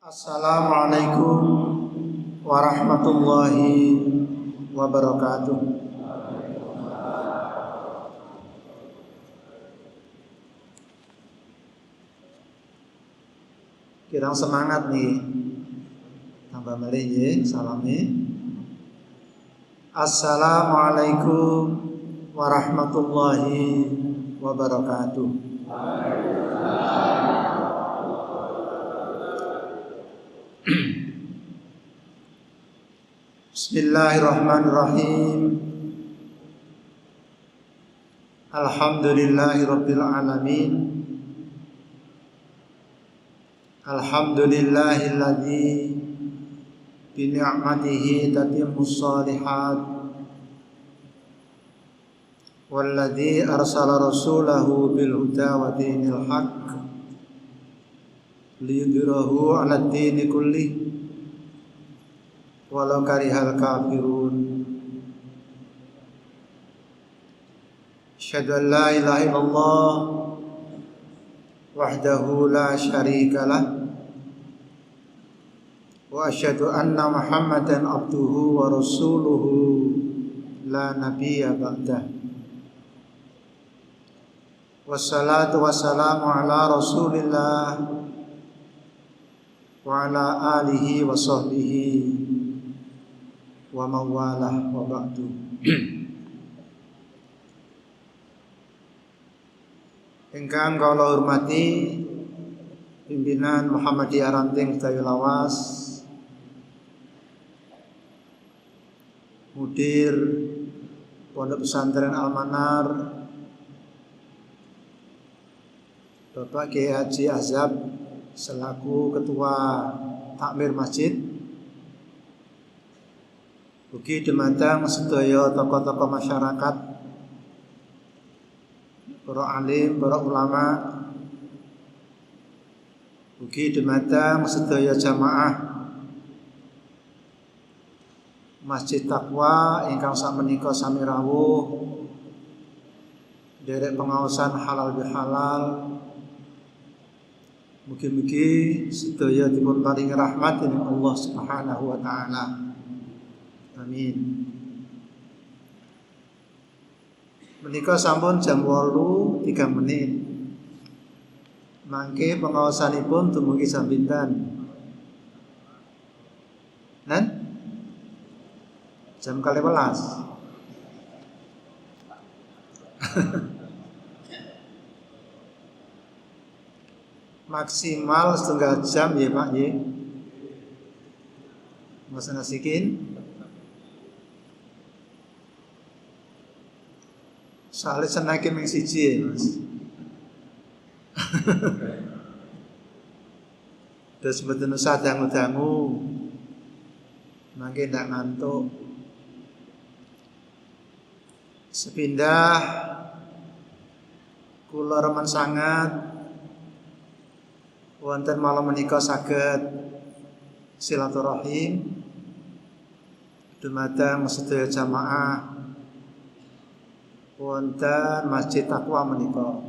Assalamualaikum warahmatullahi wabarakatuh. Kirang semangat nih. Tambah melih nggih salame. Assalamualaikum warahmatullahi wabarakatuh. Bismillahirrahmanirrahim. Alhamdulillahirabbil alamin. Alhamdulillahilladzi bi ni'matihi tatimmus shalihat. Walladzi arsala rasulahu bil huda wa dinil haqq liyudhhirahu 'alad dini kullih walau karihal kafirun. Asyhadu an la ilaha illallah wahdahu la syarikalah wa asyhadu anna Muhammadan abduhu wa rasuluhu la nabiyya ba'dah. Wassalatu wassalamu ala Rasulillah wa ala alihi wa sahbihi wa mawalah wa ba'du. Ingkang kula hormati pimpinan Muhammadiyah Ranting Sedayu Lawas, Mudir Pondok Pesantren Al-Manar, Bapak Kiai Haji Azab selaku Ketua Takmir Masjid, ugi dumateng sedaya tokoh-tokoh masyarakat, para alim, para ulama, ugi dumateng sedaya jamaah Masjid Taqwa ingkang sakmenika sami rawuh derek pengaosan halal bihalal. Mugi-mugi sedaya dipun paringi rahmat dening Allah Subhanahu wa taala. Amin. Menika sampun jam 8:03 menit. Mangke pengaosanipun dumugi jam pinten? Jam 12. Maksimal setengah jam ya Pak ya. Mas nasikin. Soalnya senakin yang siji ya Mas. Terus betul dangu-dangu, makin tidak ngantuk. Sepindah kula remen sangat wonten malam menika saged silaturahim dumateng sedaya jamaah wonten Masjid Taqwa menika.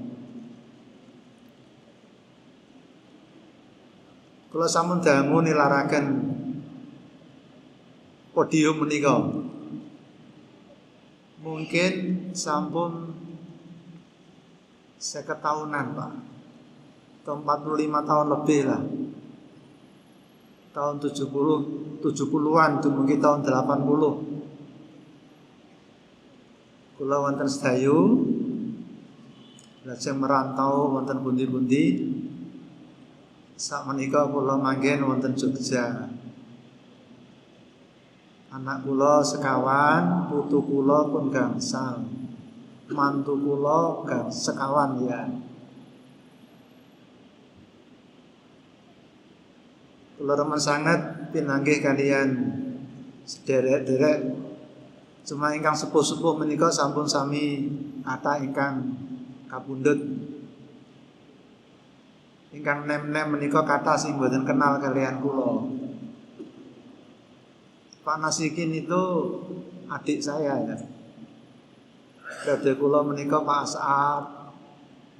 Kula sampun dangu nilaraken podium menika. Mungkin sampun 50 tahunan Pak, atau 45 tahun lebih lah. Tahun 70-an itu mungkin tahun 80. Kula wonten Sedayu, lajeng merantau wonten pundi-pundi. Sakmenika kula manggen wonten Jogja. Anak kula sekawan, putu kula pun gangsal, mantu kula sekawan ya. Kula remen sangat pinanggih kalian sederek-derek. Cuma ingkang sepuh-sepuh menika sampun sami kata ingkang kapundhut. Ingkang nem-nem menika kata sing mboten kenal kalian kula. Pak Nasikin itu adik saya ya. Dadi kula menika Pak As'ad,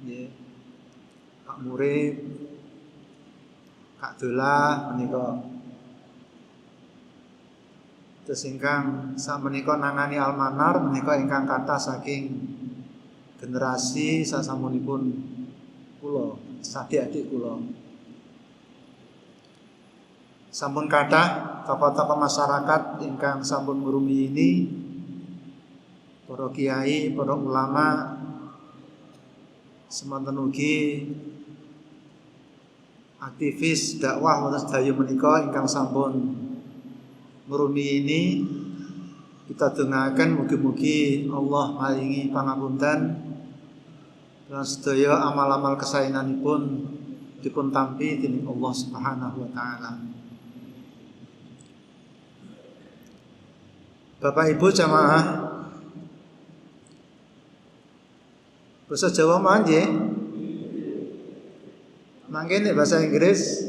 nggih. Pak Murid, Kak Dola menika. Terus ingkang sakmenika nangani almanar menika ingkang kathah saking generasi sasampunipun kula, adik-adik kula. Sampun kathah tokoh-tokoh masyarakat ingkang sampun ngrumi ini, para kiai, para ulama, semanten ugi aktivis dakwah wonten sedaya menika ingkang sampun ngrumi ini. Kita dongaaken mugi-mugi Allah maringi pangapunten lan sedaya amal-amal kesaenanipun dipun tampi dening Allah Subhanahu wa taala. Bapak Ibu jamaah basa Jawa mangke. Mangke nek bahasa Inggris.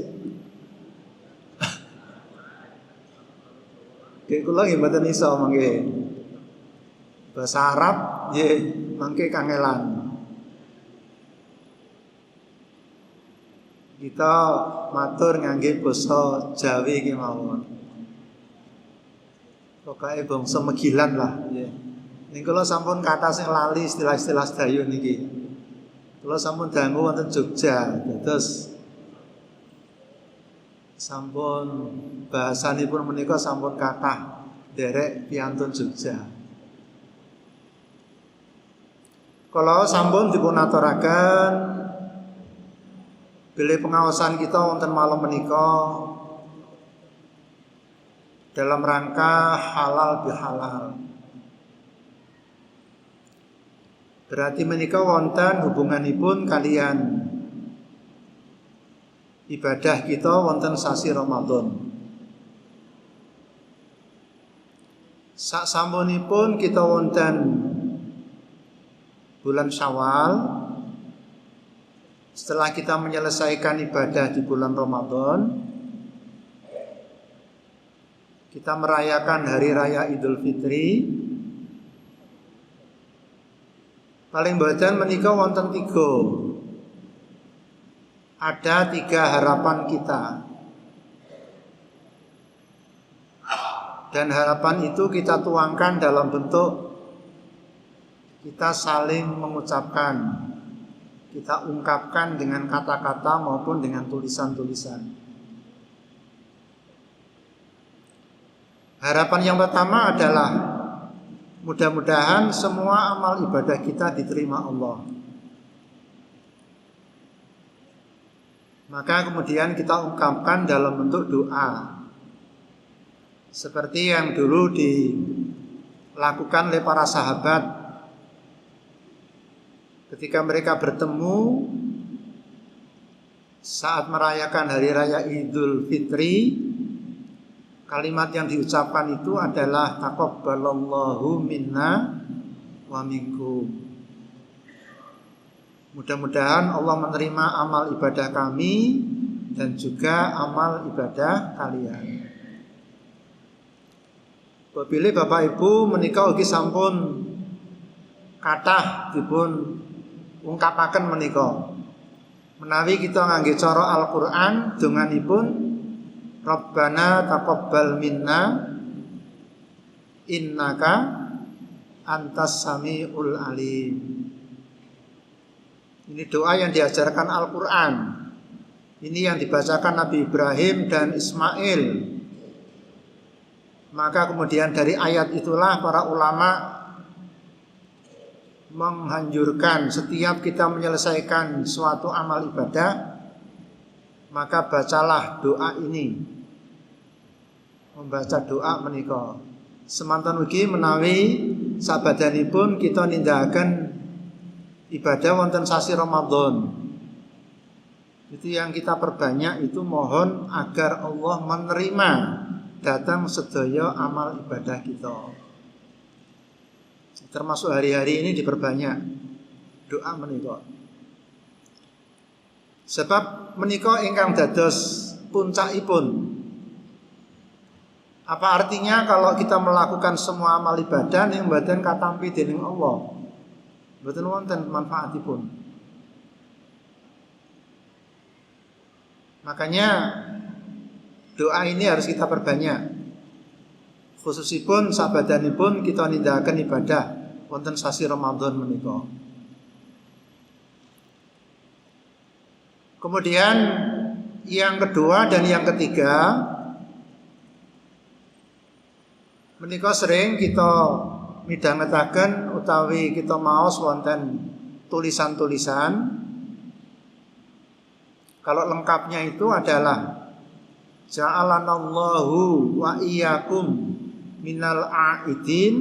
Nggih kula nggih mboten iso mangke. Bahasa Arab nggih mangke kangelan. Kita matur ngangge basa Jawi iki mawon. Pokoke bangsa Megilan lah nggih. Ning kula sampun kathah sing lali istilah-istilah sedaya niki. Kula sampun dangu wonten Jogja, dados sampun bahasanipun menika sampun kathah derek piantun Jogja. Kala sampun dipun aturaken bilih pengawasan kita wonten malam menika dalam rangka halal bihalal. Berarti menika wonten hubunganipun kalian ibadah kita wonten sasi Ramadan. Sak sampunipun kita wonten bulan Syawal, setelah kita menyelesaikan ibadah di bulan Ramadan, kita merayakan hari raya Idul Fitri. Paling boten menika wonten 3. Ada 3 harapan kita. Dan harapan itu kita tuangkan dalam bentuk kita saling mengucapkan, kita ungkapkan dengan kata-kata maupun dengan tulisan-tulisan. Harapan yang pertama adalah mudah-mudahan semua amal ibadah kita diterima Allah. Maka kemudian kita ungkapkan dalam bentuk doa. Seperti yang dulu dilakukan oleh para sahabat ketika mereka bertemu saat merayakan hari raya Idul Fitri. Kalimat yang diucapkan itu adalah taqabbalallahu minna wa minkum. Mudah-mudahan Allah menerima amal ibadah kami dan juga amal ibadah kalian. Apabila Bapak Ibu menika ugi sampun kathah dipun ungkapaken menika. Menawi kita ngangge cara Al-Qur'an donganipun Rabbana taqabbal minna innaka antas samiul alim. Ini doa yang diajarkan Al-Qur'an. Ini yang dibacakan Nabi Ibrahim dan Ismail. Maka kemudian dari ayat itulah para ulama menghanjurkan setiap kita menyelesaikan suatu amal ibadah, maka bacalah doa ini. Membaca doa menika semanten ugi menawi sabadanipun kita nindakaken ibadah wonten sasi Ramadan. Itu yang kita perbanyak itu mohon agar Allah menerima datang sedaya amal ibadah kita. Termasuk hari-hari ini diperbanyak doa menika. Sebab menika ingkang dados puncakipun. Apa artinya kalau kita melakukan semua amal ibadah yang mboten katampi dening Allah? Mboten wonten manfaatipun. Makanya doa ini harus kita perbanyak. Khususipun sabadanipun kita nindakaken ibadah wonten sasi Ramadan menika. Kemudian yang kedua dan yang ketiga, menika sering kita midhangetaken utawi kita maos wonten tulisan-tulisan. Kalau lengkapnya itu adalah ja'alanallahu wa iyyakum minal a'idin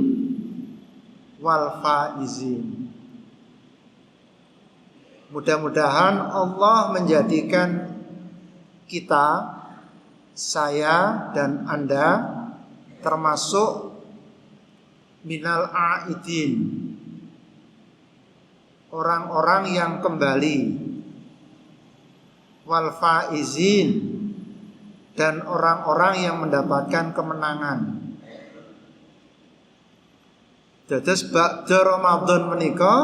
wal faizin. Mudah-mudahan Allah menjadikan kita, saya dan Anda termasuk minal a'idin, orang-orang yang kembali, wal faizin, dan orang-orang yang mendapatkan kemenangan. Dados ba'da Ramadan menika,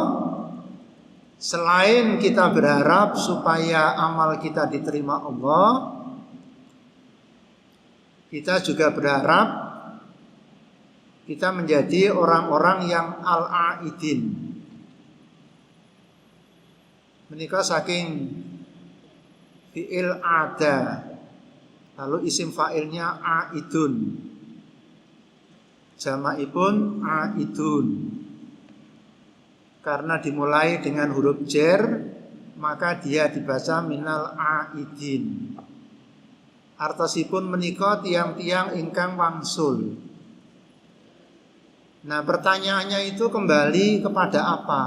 selain kita berharap supaya amal kita diterima Allah, kita juga berharap kita menjadi orang-orang yang al-aidin. Menika saking fi'il ada, lalu isim fa'ilnya aidun, jamakipun aidun. Karena dimulai dengan huruf jer, maka dia dibaca minal aidin. Artosipun menika tiang-tiang ingkang wangsul. Nah, pertanyaannya itu kembali kepada apa?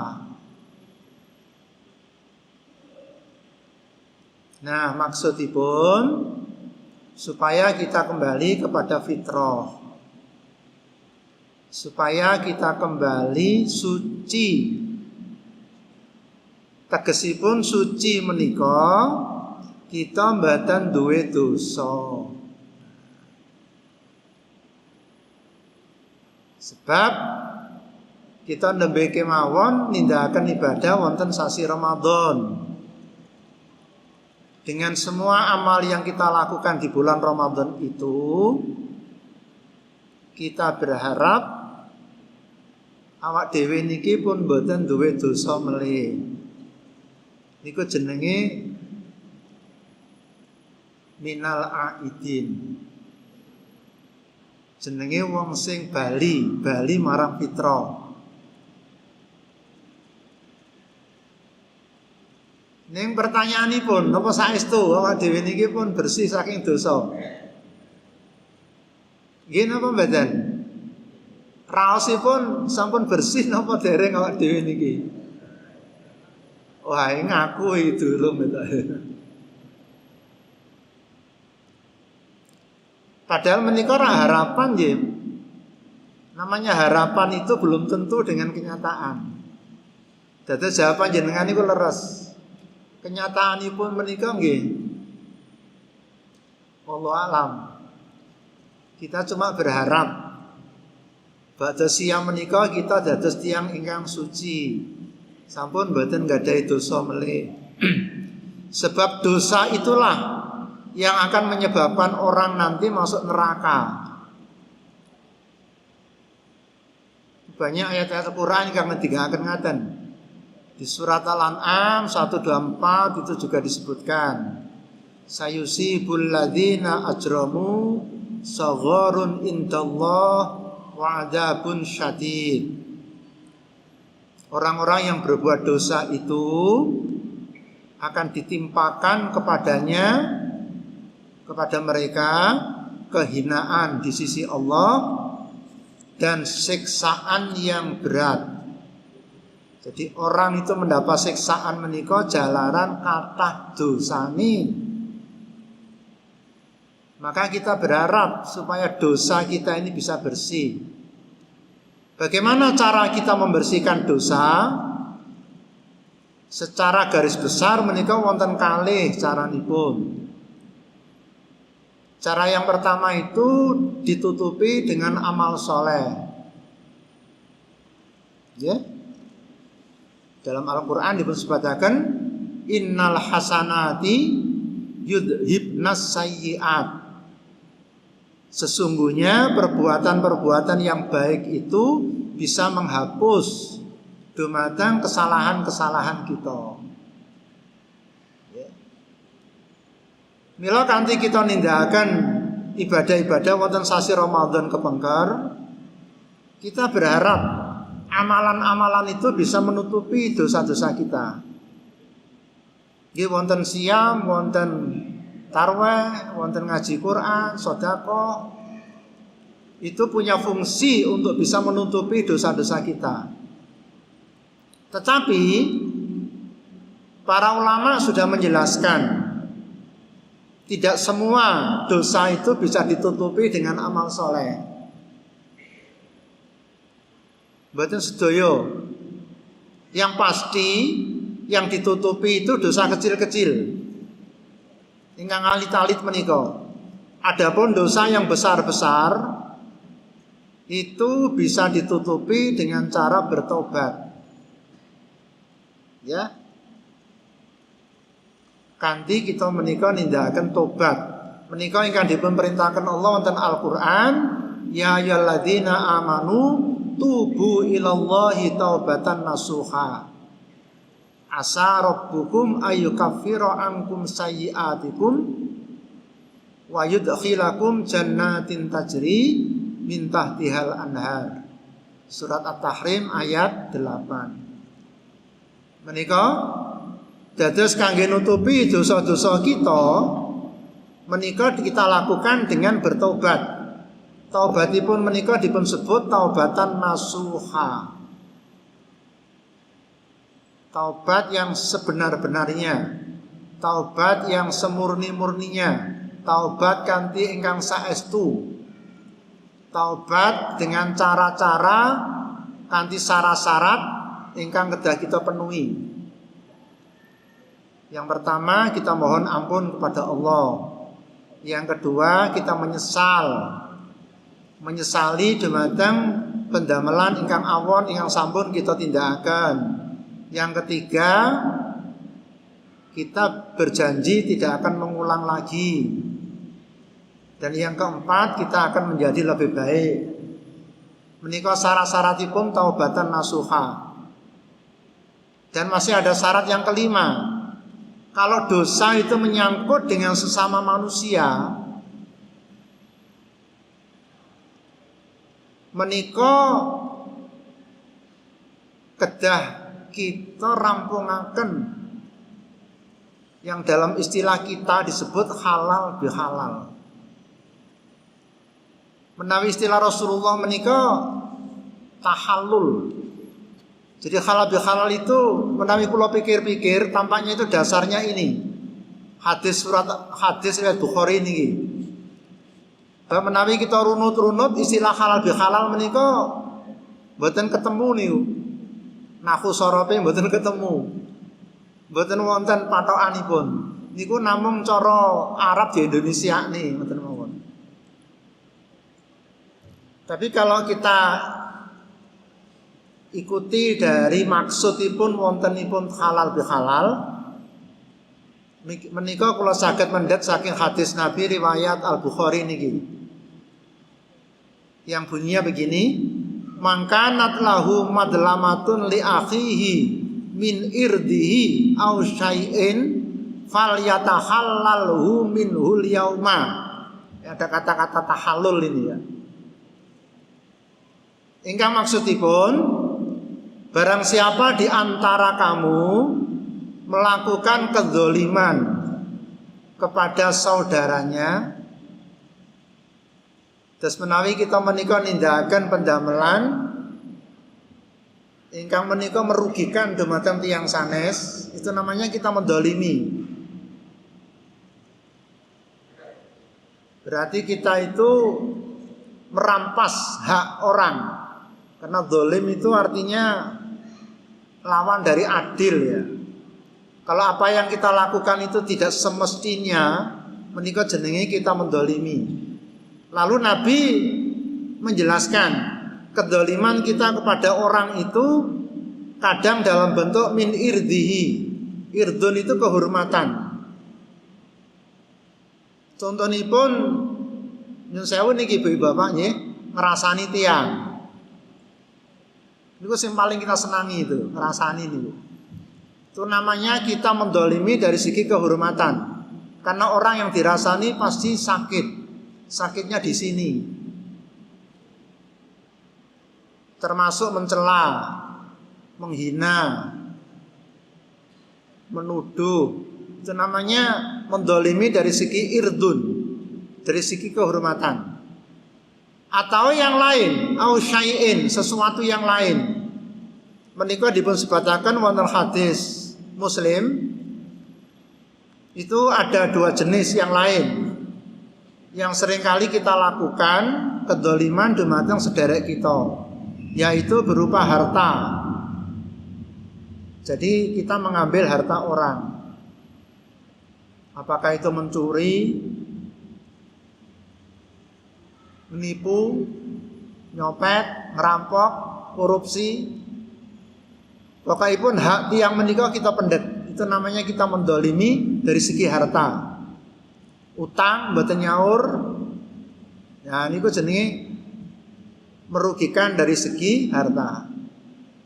Nah, maksudipun supaya kita kembali kepada fitrah, supaya kita kembali suci. Tegesipun suci menika kita mboten duwe dosa. Sebab kita nembe kemawon nindakaken ibadah wonten sasi Ramadan. Dengan semua amal yang kita lakukan di bulan Ramadan itu, kita berharap awak dhewe niki pun mboten duwe dosa melih. Niku jenenge minal aidin. Jenenge wong sing bali marang fitrah. Ning pertanyaanipun, napa saestu awak dhewe niki pun bersih saking dosa? Nggih napa mboten? Raosipun sampun bersih napa dereng awak dhewe niki? Wah, ngaku itu durung to. Padahal menika harapan nggih. Namanya harapan itu belum tentu dengan kenyataan. Dados jawaban jenengan niku leres. Kenyataanipun menika nggih wallahu alam. Kita cuma berharap badhe siang menika kita dados tiyang ingkang suci. Sampun mboten gadhahi dosa melih. Sebab dosa itulah yang akan menyebabkan orang nanti masuk neraka. Banyak ayat-ayat Al-Qur'an yang ngendikaken ngaten. Di surat Al-An'am 124 itu juga disebutkan, sayusibul ladzina ajramu sagharun indallah wa adzabun syadid. Orang-orang yang berbuat dosa itu akan ditimpakan kepada mereka kehinaan di sisi Allah dan siksaan yang berat. Jadi orang itu mendapat siksaan menika jalaran kathah dosani. Maka kita berharap supaya dosa kita ini bisa bersih. Bagaimana cara kita membersihkan dosa? Secara garis besar menika wonten kalih caranipun. Cara yang pertama itu ditutupi dengan amal soleh. Ya. Dalam Al-Qur'an disebutkan innal hasanati yudhibnas sayyi'at. Sesungguhnya perbuatan-perbuatan yang baik itu bisa menghapus dumateng kesalahan-kesalahan kita. Mila kanthi kita nindakaken ibadah-ibadah wonten sasi Ramadan kepengker, kita berharap amalan-amalan itu bisa menutupi dosa-dosa kita. Nggih wonten siam, wonten tarweh, wonten ngaji Quran, sedekah, itu punya fungsi untuk bisa menutupi dosa-dosa kita. Tetapi para ulama sudah menjelaskan, tidak semua dosa itu bisa ditutupi dengan amal soleh. Mboten sedaya. Yang pasti yang ditutupi itu dosa kecil-kecil. Ingkang alit-alit menika. Adapun dosa yang besar-besar itu bisa ditutupi dengan cara bertobat. Ya. Kanthi kita menika nindakaken tobat. Menika ingkang diperintahkan Allah wonten Al-Qur'an, ya ayyuhalladzina amanu tubu ilallahi taubatan nasuha. Asa rabbukum ayyukaffira ankum sayyi'atikum wa yudkhilakum jannatin tajri min tahtihal anhar. Surat At-Tahrim ayat 8. Menika dados kangge nutupi dosa-dosa kita, menika kita lakukan dengan bertobat. Taubatipun menika dipun sebut taubatan nasuha. Taubat yang sebenar-benarnya, taubat yang semurni-murninya, taubat kanthi ingkang saestu, taubat dengan cara-cara kanthi syarat-syarat ingkang kedah kita penuhi. Yang pertama, kita mohon ampun kepada Allah. Yang kedua, kita menyesali dumateng pendamelan ingkang awon ingkang sampun kita tindakaken. Yang ketiga, kita berjanji tidak akan mengulang lagi. Dan yang keempat, kita akan menjadi lebih baik. Menika syarat-syaratipun taubatan nasuha. Dan masih ada syarat yang kelima. Kalau dosa itu menyangkut dengan sesama manusia, menika kedah kita rampungaken yang dalam istilah kita disebut halal bihalal. Menawi istilah Rasulullah menika tahallul. Jadi halal bihalal itu menawi kula pikir-pikir tampaknya itu dasarnya ini. Hadis riwayat Bukhari niki. Menawi kita runut-runut istilah halal bihalal menika mboten ketemu niku. Nahu sorope mboten ketemu. Mboten wonten patokanipun. Niku namung cara Arab di Indonesia nih, mboten mawon. Tapi kalau kita ikuti dari maksudipun wontenipun halal bihalal, menika kula saged mendhet saking hadis Nabi riwayat Al-Bukhari niki. Yang bunyinya begini, mangkanat lahu madlamatun li akhihi min irdihi aw syai'in falyatahallalhu minhul yauma. Ada kata-kata tahallul ini ya. Ingkang maksudipun, barang siapa di antara kamu melakukan kedzaliman kepada saudaranya, terus menawi kita menika nindakaken pendamelan ingkang menika merugikan dumateng tiyang sanes, itu namanya kita mendolimi. Berarti kita itu merampas hak orang. Karena dolim itu artinya lawan dari adil ya. Kalau apa yang kita lakukan itu tidak semestinya, menika jenenge kita mendolimi. Lalu Nabi menjelaskan kedoliman kita kepada orang itu kadang dalam bentuk min irdihi. Irdun itu kehormatan. Contonipun nyun sewu niki ibu bapak nggih ngrasani tiyang. Niku sing paling kita senangi itu, ngrasani niku. Itu namanya kita mendolimi dari segi kehormatan. Karena orang yang dirasani pasti sakit. Sakitnya di sini. Termasuk mencela, menghina, menuduh. Itu namanya mendolimi dari segi irdun, dari segi kehormatan. Atau yang lain, au syai'in, sesuatu yang lain. Menika dipun sebataken wonten hadis Muslim. Itu ada dua jenis yang lain yang seringkali kita lakukan kedoliman dumateng sederek kita, yaitu berupa harta. Jadi kita mengambil harta orang. Apakah itu mencuri, menipu, nyopet, ngerampok, korupsi. Pokokipun hak tiyang menika kita pendhet. Itu namanya kita mendolimi dari segi harta. Utang mboten nyaur. Nah niku jenenge merugikan dari segi harta.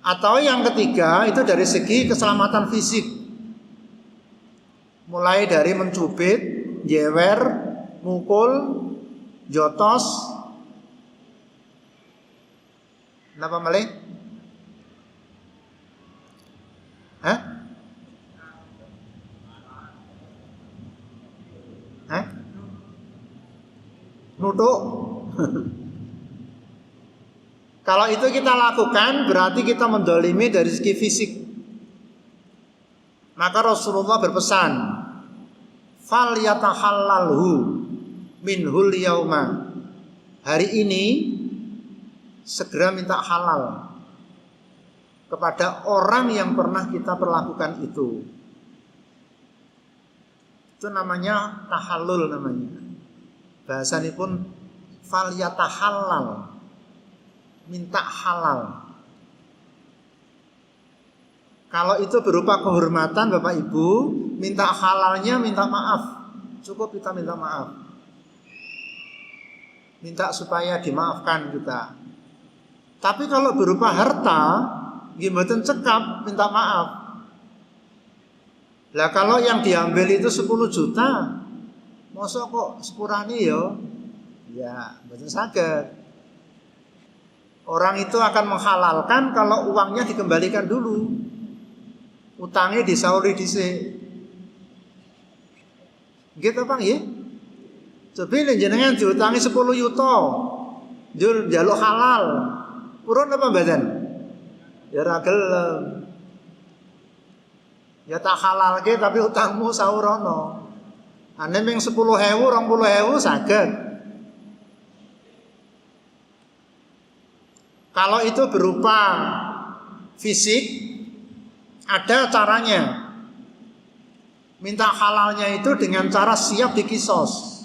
Atau yang ketiga itu dari segi keselamatan fisik. Mulai dari mencubit, jewer, mukul, jotos. Napa malih? Hah? Hah? Nutuk. Kalau itu kita lakukan berarti kita mendolimi dari segi fisik. Maka Rasulullah berpesan, fal yatahallalhu minhul yauma. Hari ini segera minta halal kepada orang yang pernah kita perlakukan itu. Itu namanya tahallul namanya. Bahasanipun fal yatahallal. Minta halal. Kalau itu berupa kehormatan Bapak Ibu, minta halalnya minta maaf. Cukup kita minta maaf. Minta supaya dimaafkan kita. Tapi kalau berupa harta, gimana cekap minta maaf. Lah kalau yang diambil itu 10 juta, masa kok sepurani yo? Ya, mboten saged. Orang itu akan menghalalkan kalau uangnya dikembalikan dulu. Utangnya disauri dhisik. Gitu Pak nggih? Coba jenengan diutangi 10 yuta. Njur njaluk halal. Purun apa mboten? Ya ra gelem. Ya tak halalke tapi utangmu saurono. Ane ming 10.000, 20.000 saged. Kalau itu berupa fisik, ada caranya. Minta halalnya itu dengan cara siap dikisos.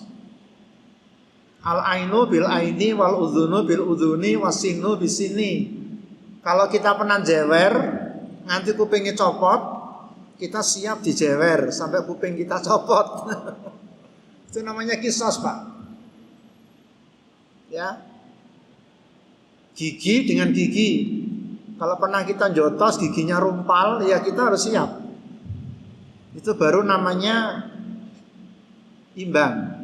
Al-ainu bil aini wal udhunu bil udhuni wasinu bisini. Kalau kita pernah jewer, nganti kupingnya copot, kita siap dijewer sampai kuping kita copot. Itu namanya kisos, Pak. Ya. Gigi dengan gigi. Kalau pernah kita jotos giginya rumpal, ya kita harus siap. Itu baru namanya imbang.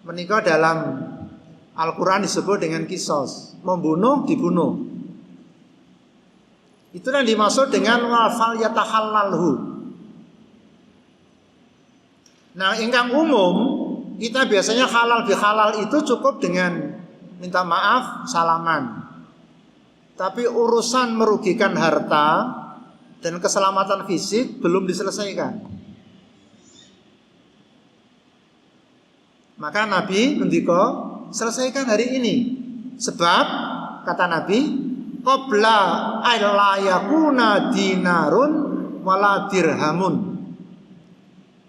Menikah dalam Al-Quran disebut dengan kisos. Membunuh, dibunuh. Itu yang dimaksud dengan wafal yatahallalhu. Nah, ingkang umum kita biasanya halal bihalal itu cukup dengan minta maaf, salaman. Tapi urusan merugikan harta dan keselamatan fisik belum diselesaikan. Maka Nabi ngendika, selesaikan hari ini. Sebab kata Nabi, qabla alla yakuna dinarun wala dirhamun.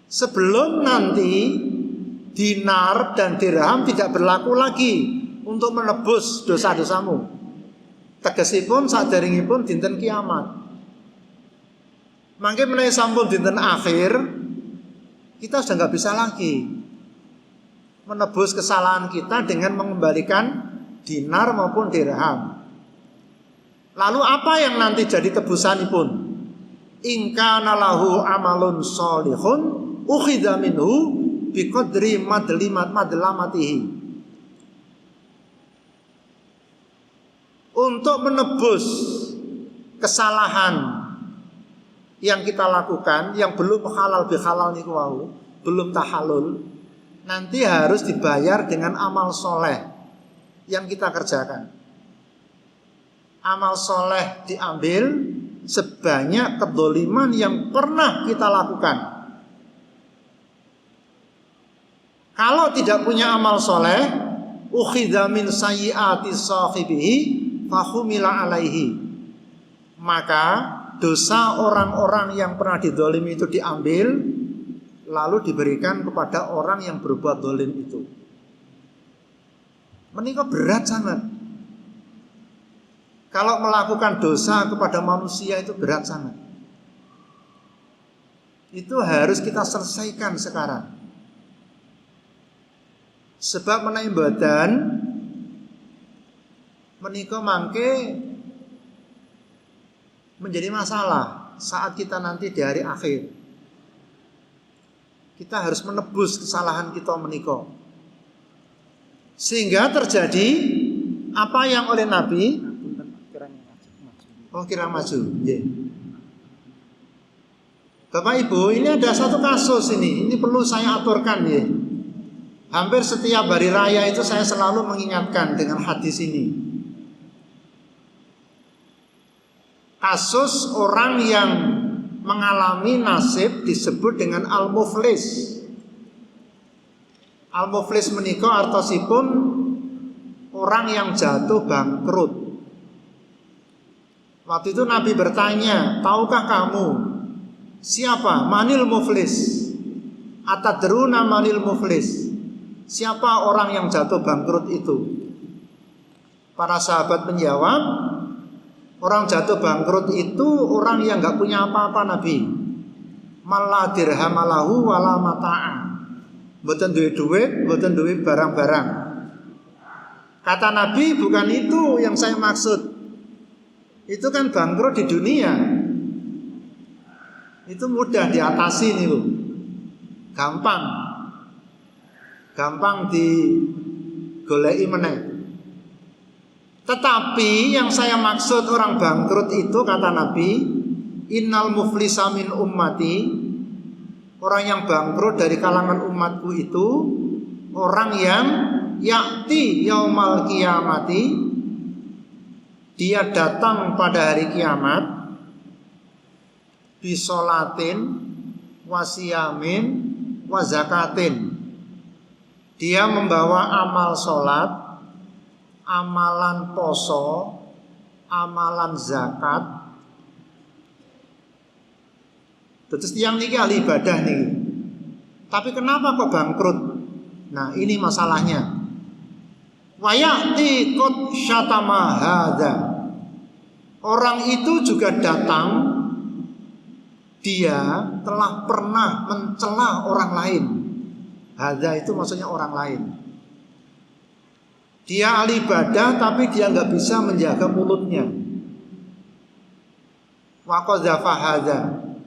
Sebelum nanti dinar dan dirham tidak berlaku lagi untuk menebus dosa-dosamu. Tegesipun saderengipun dinten kiamat. Mangke menawi sampun dinten akhir, kita sudah nggak bisa lagi. menebus kesalahan kita dengan mengembalikan dinar maupun dirham. Lalu apa yang nanti jadi tebusanipun? In kana lahu amalun sholihun ukhidha minhu biqadri madlamatihi. Untuk menebus kesalahan yang kita lakukan, yang belum halal bihalal niku wau, belum tahallul, nanti harus dibayar dengan amal soleh yang kita kerjakan. Amal soleh diambil sebanyak kedzaliman yang pernah kita lakukan. Kalau tidak punya amal soleh, ukhidha min sayyiati sahibihi fahumila alaihi, maka dosa orang-orang yang pernah didolimi itu diambil, lalu diberikan kepada orang yang berbuat dolim itu. Menika berat sangat. Kalau melakukan dosa kepada manusia itu berat sangat. Itu harus kita selesaikan sekarang. Sebab menawi badan menika mangke menjadi masalah saat kita nanti di hari akhir. Kita harus menebus kesalahan kita menika. Sehingga terjadi apa yang oleh Nabi kira maju. Bapak Ibu, ini ada satu kasus ini perlu saya aturkan ya. Hampir setiap hari raya itu saya selalu mengingatkan dengan hadis ini. Kasus orang yang mengalami nasib disebut dengan al-muflis. Al-muflis menika artosipun orang yang jatuh bangkrut. Waktu itu Nabi bertanya, tahukah kamu siapa manil muflis? Atadruna manil muflis? Siapa orang yang jatuh bangkrut itu? Para sahabat menjawab, orang jatuh bangkrut itu orang yang gak punya apa-apa Nabi. Malla dirhamalahu wala mata'a. Mboten duwe duit, mboten duwe barang-barang. Kata Nabi, bukan itu yang saya maksud. Itu kan bangkrut di dunia. Itu mudah diatasi nih, Bu. Gampang. Gampang digoleki meneh. Tetapi yang saya maksud orang bangkrut itu, kata Nabi, innal muflisa min ummati, orang yang bangkrut dari kalangan umatku itu orang yang yakti yaumal kiamati, dia datang pada hari kiamat bisolatin wasiyamin wazakatin, dia membawa amal solat, amalan poso, amalan zakat. Terus tiang niki ahli ibadah nih. Tapi kenapa kok bangkrut? Nah, ini masalahnya. Wayati qad syatama hadza. Orang itu juga datang, dia telah pernah mencela orang lain. Hadza itu maksudnya orang lain. Dia ahli ibadah tapi dia nggak bisa menjaga mulutnya. Wa qadzafa hadza,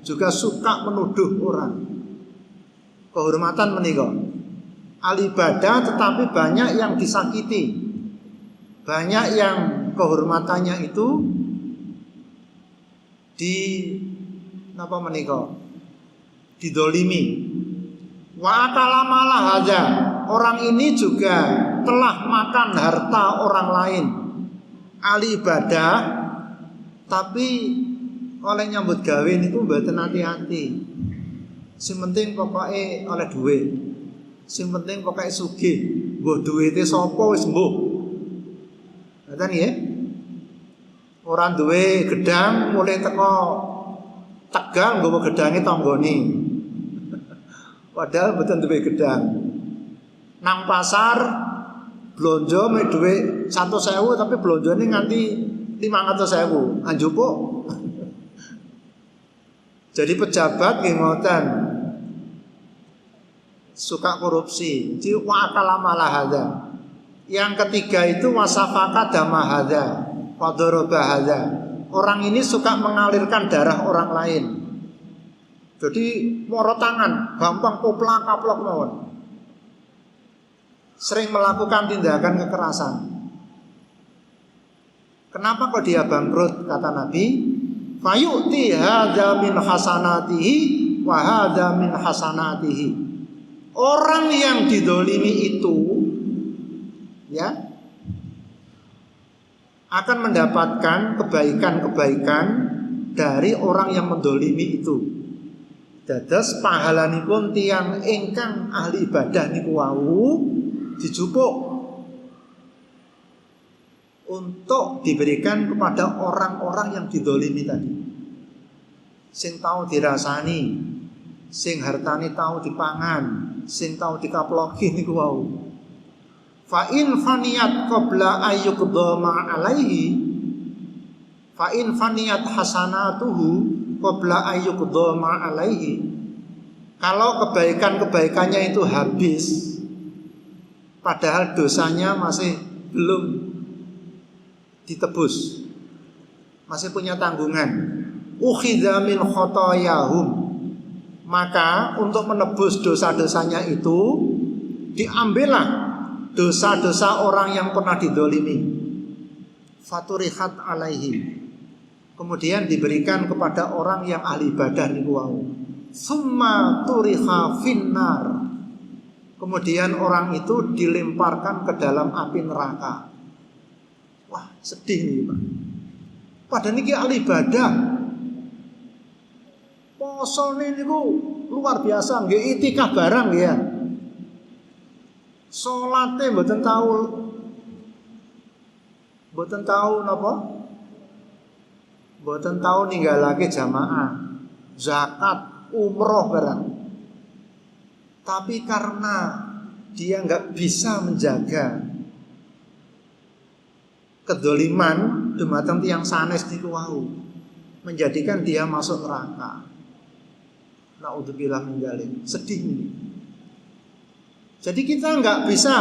juga suka menuduh orang. Kehormatan menika. Ahli ibadah tetapi banyak yang disakiti. Banyak yang kehormatannya itu didolimi. Wa akala malah hadza, orang ini juga telah makan harta orang lain. Ahli ibadah tapi oleh nyambut gawe niku mboten hati-hati. Sing penting pokoke oleh duit. Sing penting pokoke sugih. Mbok duwite sapa wis mbuh. Ngoten nggih. Ora duwe gedang mulai teko Tegal nggawa gedange tanggane. Padahal mboten duwe gedang. Nang pasar blonjo mek dhuwit 100.000 tapi blonjone nganti 500.000. Anjupuk. Jadi pejabat nggih ngoten. suka korupsi. Jadi wa akala mala hadza. Yang ketiga itu wasafaka dama hadza, wa daraba hadza. Orang ini suka mengalirkan darah orang lain. Jadi moro tangan, gampang koplak-kaplok mawon. Sering melakukan tindakan kekerasan. Kenapa kok dia bangkrut? Kata Nabi, fayu'ti hadza min hasanatihi wa hadza min hasanatihi. Orang yang didolimi itu ya akan mendapatkan kebaikan-kebaikan dari orang yang mendolimi itu. Dados pahalanipun tiyang ingkang ahli ibadah niku wau dijupuk untuk diberikan kepada orang-orang yang didolimi tadi. Sing tahu dirasani, sing hartane tahu dipangan, sing tahu dikaploki niku wau. Fa in faniyat qabla ayyuqdha alaihi, fa in faniyat hasanatuhu qabla ayyuqdha alaihi. Kalau kebaikan-kebaikannya itu habis padahal dosanya masih belum ditebus, masih punya tanggungan, ukhidha min khotoyahum, maka untuk menebus dosa-dosanya itu diambillah dosa-dosa orang yang pernah didolimi, faturihat alaihi, kemudian diberikan kepada orang yang ahli ibadah niku wau, summa turiha finnar, kemudian orang itu dilemparkan ke dalam api neraka. Wah, sedih nih Pak. Padahal niki ahli ibadah. Posone niku luar biasa, nggih itikaf barang ya. Salate mboten tahu napa? Mboten tahu ninggalake jamaah, zakat, umroh barang. Tapi karena dia nggak bisa menjaga kedoliman dumateng tiyang sanes niku wau, menjadikan dia masuk neraka. Naudzubillah min dzalik. Sedih ini. Jadi kita nggak bisa,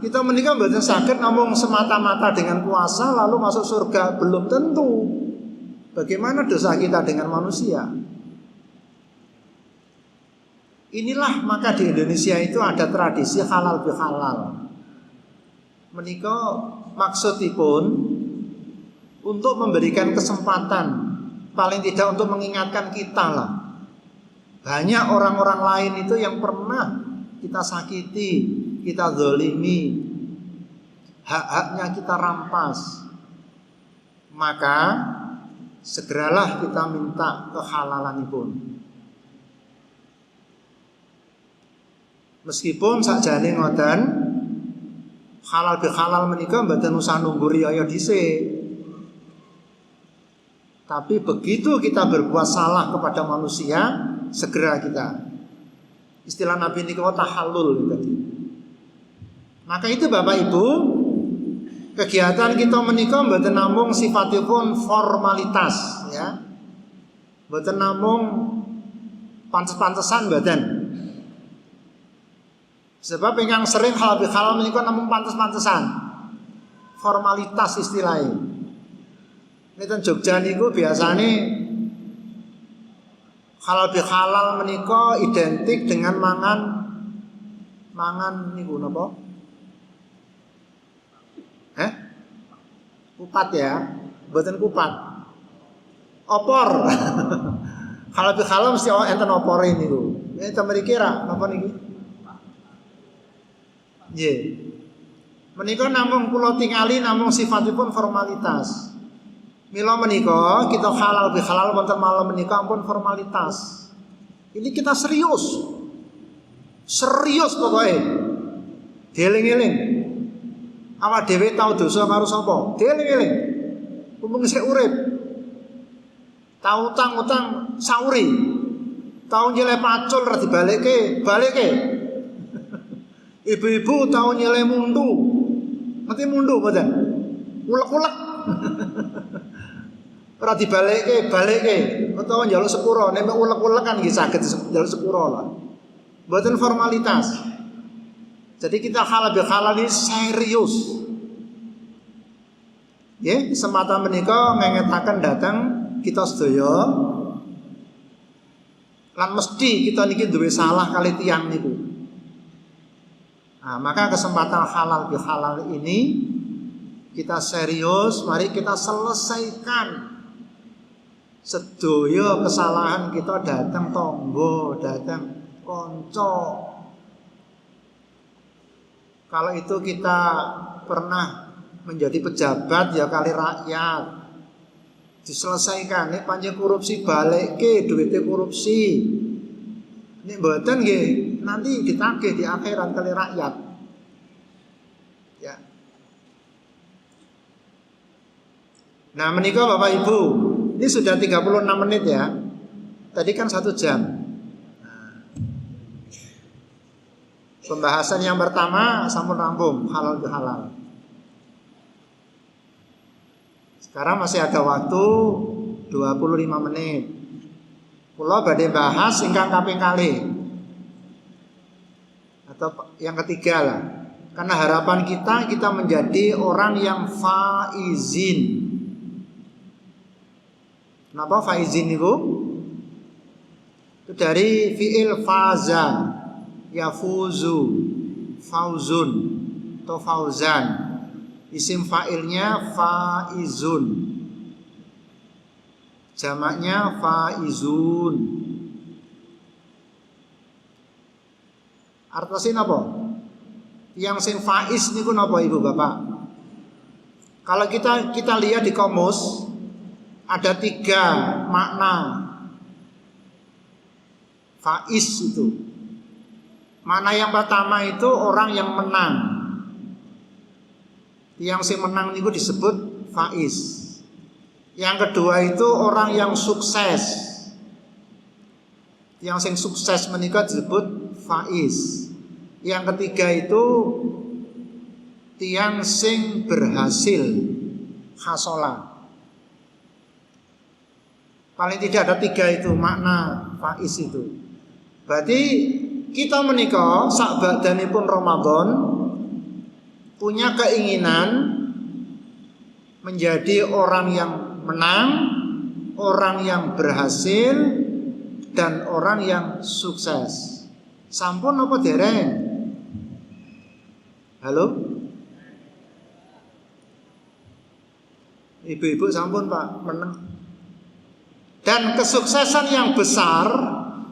kita menikah mboten saged namung semata-mata dengan puasa lalu masuk surga, belum tentu. Bagaimana dosa kita dengan manusia? Inilah maka di Indonesia itu ada tradisi halal bihalal. Menikah maksudipun untuk memberikan kesempatan, paling tidak untuk mengingatkan kita lah. Banyak orang-orang lain itu yang pernah kita sakiti, kita zalimi, hak-haknya kita rampas. Maka segeralah kita minta kehalalanipun. Meskipun sakjane ngoten, halal bihalal menika mboten usah nunggu riyaya dhisik. Tapi begitu kita berbuat salah kepada manusia, segera kita. Istilah Nabi niku tahallul tadi. Maka itu Bapak Ibu, kegiatan kita menika mboten namung sifatipun formalitas ya. Mboten namung pantes-pantesan mboten. Sebab ingkang sering halal bihalal menika namung pantes-pantesan. Formalitas istilahnya. Neten Jogja niku biasane halal bihalal menika identik dengan mangan niku napa? Kupat ya, mboten kupat. Opor. Halal bihalal mesti enten opore niku. Enten mriki ra napa niki? Nggih. Menika namung kula tingali namung sifatipun formalitas. Mila menika kita halal bihalal wonten malam menika ampun formalitas. Ini kita serius. Serius pokoknya. Dieling-eling. Awak dhewe tau dosa karo sapa? Dieling-eling. Mumpung isih urip. Tau utang-utang sauri. Tau nyeleh pacul ra dibalekke, balekke. Ibu-ibu tau nyeleh mundu. Mesti mundu mboten? Ulek-ulek. Ora dibalekke, balekke. Utawa njaluk sepuro, nek ulek-ulek kan nggih saged njaluk sepuro lah. Mboten formalitas. Jadi kita halal bihalal ini serius. Ya, kesempatan menika ngengetaken datang kita sedaya lan mesti kita niki duwe salah kali tiyang niku. Nah, maka kesempatan halal bihalal ini kita serius, mari kita selesaikan sedaya kesalahan kita datang tonggo, datang konco. Kalau itu kita pernah menjadi pejabat ya kali rakyat diselesaikan. Nek panjang korupsi balik ke duitnya korupsi. Nek mboten nggih nanti ditagih di akhirat kali rakyat. Ya. Nah menikah Bapak Ibu, ini sudah 36 menit ya. Tadi kan 1 jam. Nah, pembahasan yang pertama sampun rampung halal bihalal. Sekarang masih ada waktu 25 menit. Kula badhe bahas ingkang kaping kalih. Atau yang ketiga lah. Karena harapan kita menjadi orang yang faizin. Kenapa faizin itu? Itu dari fi'il faza, yafuzu, fauzun atau fauzan. Isim fa'ilnya faizun, jamaknya faizun. Artosnya apa? Yang sing faiz niku napa Ibu Bapak? Kalau kita lihat di kamus ada 3 makna faiz itu. Makna yang pertama itu orang yang menang. Yang si menang niku disebut faiz. Yang kedua itu orang yang sukses. Yang sing sukses menika disebut faiz. Yang ketiga itu tiang sing berhasil, hasola. Paling tidak ada 3 itu makna faiz itu. Berarti kita menika sak badanipun Ramadan punya keinginan menjadi orang yang menang, orang yang berhasil, dan orang yang sukses. Sampun apa dereng? Halo? Ibu-ibu sampun Pak, menang. Dan kesuksesan yang besar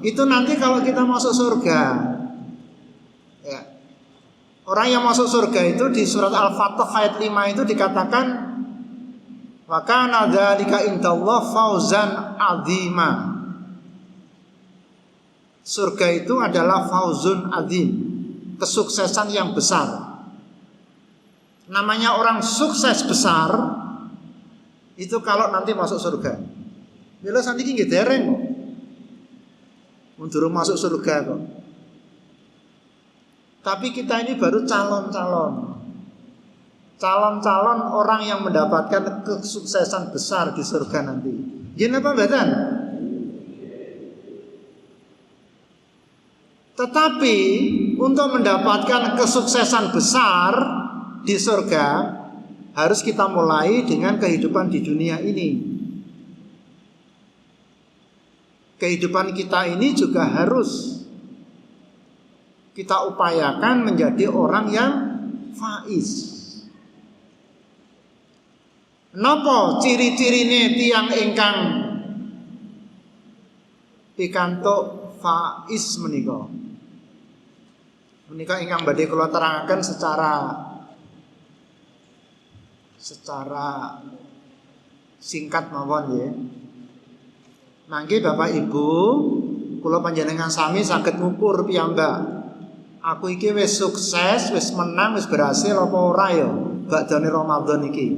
itu nanti kalau kita masuk surga. Ya. Orang yang masuk surga itu di surat Al-Fatih ayat 5 itu dikatakan wa kana dzalika indallah fauzan azima. Surga itu adalah fauzun azim, kesuksesan yang besar. Namanya orang sukses besar itu kalau nanti masuk surga. Bila sandiki nggih dereng kok. Mun durung masuk surga kok. Tapi kita ini baru calon-calon orang yang mendapatkan kesuksesan besar di surga nanti. Gini apa badan? Tetapi untuk mendapatkan kesuksesan besar di surga harus kita mulai dengan kehidupan di dunia ini. Kehidupan kita ini juga harus kita upayakan menjadi orang yang faiz. Napa ciri-cirine tiyang ingkang pikantuk faiz menika? Menika ingkang badhe kula terangaken secara singkat mawon nggih. Mangke Bapak Ibu, kula panjenengan sami saged ngukur piyambak. Aku iki wis sukses, wis menang, wis berhasil apa ora ya badane Ramadan iki.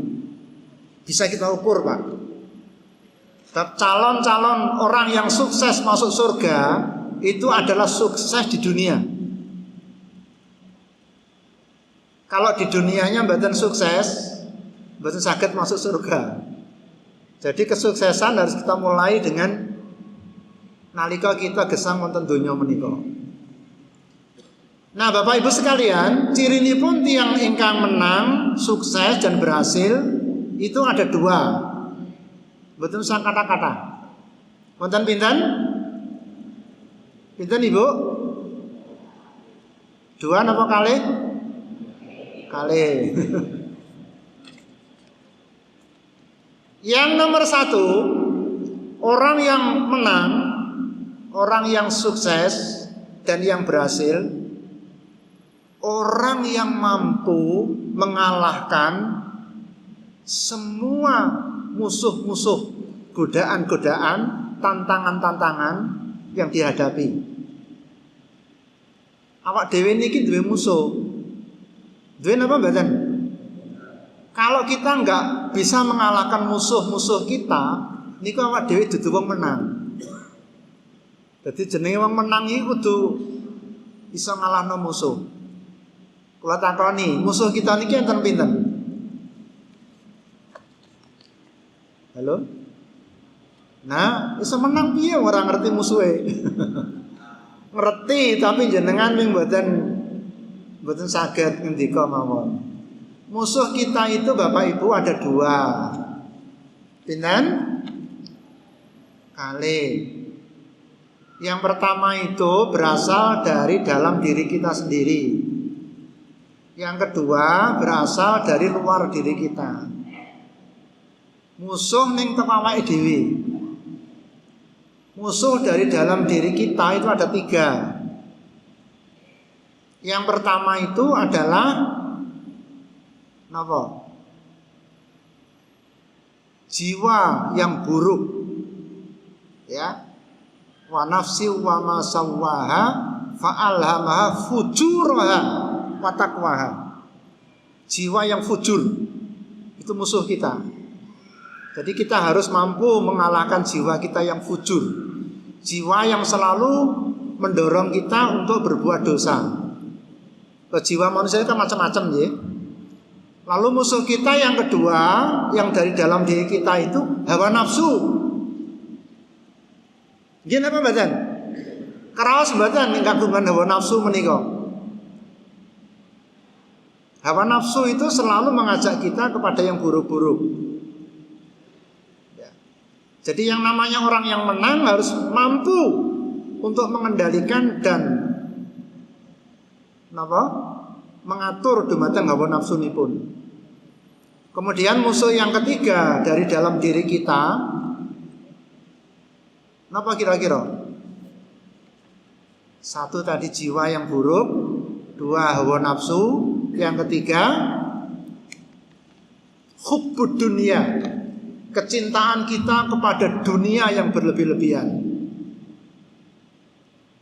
Bisa kita ukur, Pak. Calon-calon orang yang sukses masuk surga itu adalah sukses di dunia. Kalau di dunianya mboten sukses, mboten saged masuk surga. Jadi kesuksesan harus kita mulai dengan nalika kita gesang wonten donya menika. Nah, Bapak Ibu sekalian, cirinipun tiang ingkang menang, sukses dan berhasil itu ada dua. Betul sang kata-kata. Wonten pinten? Pinten Ibu? Dua napa kali? Kali. Yang nomor satu, orang yang menang, orang yang sukses dan yang berhasil, orang yang mampu mengalahkan semua musuh-musuh, godaan-godaan, tantangan-tantangan yang dihadapi. Awak dhewe niki duwe musuh. Duwe napa mboten? Kalau kita enggak bisa mengalahkan musuh-musuh kita, niku awak dhewe dudu wong menang. Dadi jenenge wong menang iki kudu iso ngalahno musuh. Kula takoni, musuh kita niki enten pinten? Halo? Nah, iso menang piye ora ngerti musuhe? Ngerti tapi jenengan ming mboten saged ngendika mawon. Musuh kita itu Bapak Ibu ada dua. Pinten? Kali. Yang pertama itu berasal dari dalam diri kita sendiri. Yang kedua berasal dari luar diri kita. Musuh ning teko awake dhewe. Musuh dari dalam diri kita itu ada tiga. Yang pertama itu adalah napa? Jiwa yang buruk. Ya. Wa nafsi wa ma sawwaha fa'alhamaha fujuraha wa taqwaha. Jiwa yang fujur itu musuh kita. Jadi kita harus mampu mengalahkan jiwa kita yang fujur. Jiwa yang selalu mendorong kita untuk berbuat dosa. Jiwa manusia itu macam-macam ya. Lalu musuh kita yang kedua, yang dari dalam diri kita itu hawa nafsu. Nggih napa mboten? Karaos mboten ing kagungan hawa nafsu menika. Hawa nafsu itu selalu mengajak kita kepada yang buruk-buruk. Ya. Jadi yang namanya orang yang menang harus mampu untuk mengendalikan dan mengatur dumateng hawa nafsunipun. Kemudian musuh yang ketiga dari dalam diri kita, napa kira-kira? Satu tadi jiwa yang buruk, dua hawa nafsu, yang ketiga hubbud dunia, kecintaan kita kepada dunia yang berlebih-lebihan.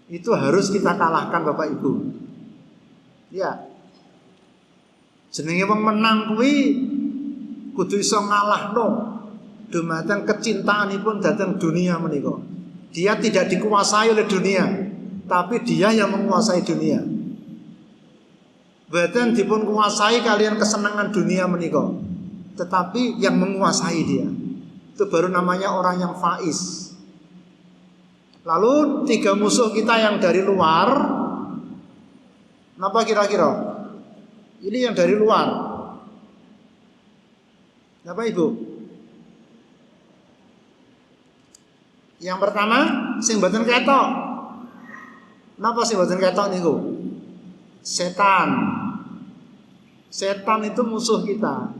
Itu harus kita kalahkan Bapak Ibu. Ya. Jenenge wong menang kuwi kudu iso ngalahno dumateng kecintaanipun dhateng dunia menika. Dia tidak dikuasai oleh dunia, tapi dia yang menguasai dunia. Boten dipun kuasai kalian kesenangan dunia menika, tetapi yang menguasai dia. Itu baru namanya orang yang faiz. Lalu tiga musuh kita yang dari luar, napa kira-kira? Ini yang dari luar. Napa Ibu? Yang pertama sing mboten ketok. Napa sing mboten ketok niku? Setan. Setan itu musuh kita.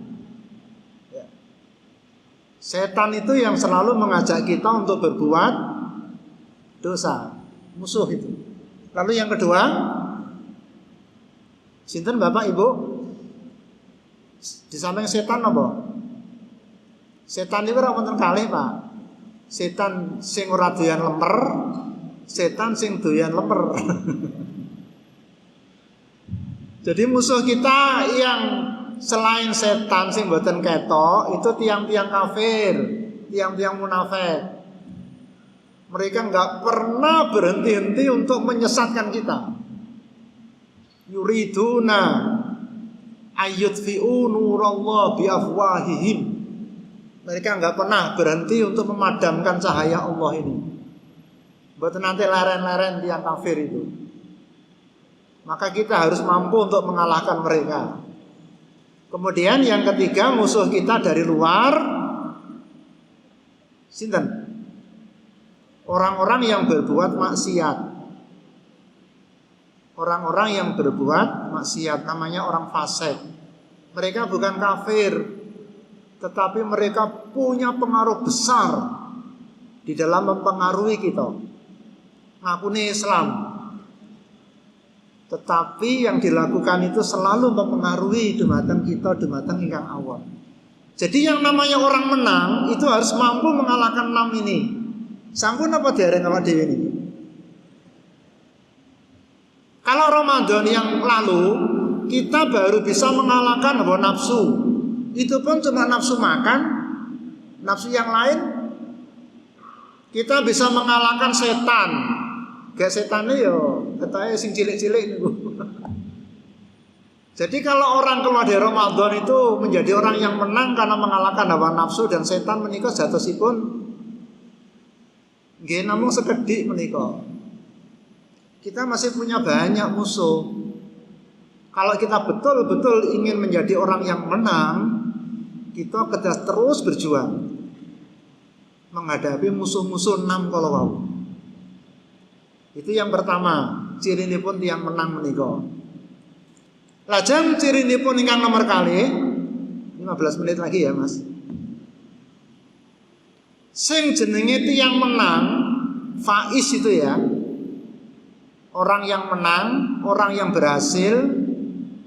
Setan itu yang selalu mengajak kita untuk berbuat dosa. Musuh itu. Lalu yang kedua, sinten Bapak Ibu? Di samping setan apa? Setan itu ora wonten kalih, Pak. Setan sing ora doyan lemper, setan sing doyan lemper. Jadi musuh kita yang selain setan sing mboten ketok itu tiang-tiang kafir, tiang-tiang munafik. Mereka enggak pernah berhenti-henti untuk menyesatkan kita. Yuriduna ayyutfi'u nurallah biafwahihim. Mereka enggak pernah berhenti untuk memadamkan cahaya Allah ini. Mboten nanti leren-leren tiang kafir itu. Maka kita harus mampu untuk mengalahkan mereka. Kemudian yang ketiga, musuh kita dari luar. Sinten? Orang-orang yang berbuat maksiat. Orang-orang yang berbuat maksiat, namanya orang fasik. Mereka bukan kafir, tetapi mereka punya pengaruh besar di dalam mempengaruhi kita. Ngakuni Islam, tetapi yang dilakukan itu selalu mempengaruhi dumateng kita, dumateng ingkang awam. Jadi yang namanya orang menang itu harus mampu mengalahkan 6 ini. Sampun apa dereng awak dhewe niki? Kalau Ramadan yang lalu kita baru bisa mengalahkan hawa nafsu. Itu pun cuma nafsu makan, nafsu yang lain kita bisa mengalahkan setan. Gak setane yo ketahe sing cilik-cilik niku. Jadi kalau orang keluar dari Ramadan itu menjadi orang yang menang karena mengalahkan hawa nafsu dan setan menika jatosipun nggih namung sekedhik menika. Kita masih punya banyak musuh. Kalau kita betul-betul ingin menjadi orang yang menang, kita terus berjuang menghadapi musuh-musuh 6 kalau wau. Itu yang pertama, cirinipun tiyang menang menika. Lajeng cirinipun ingkang nomor kali 15 menit lagi ya, Mas. Sing jenenge tiyang menang, faiz itu ya. Orang yang menang, orang yang berhasil,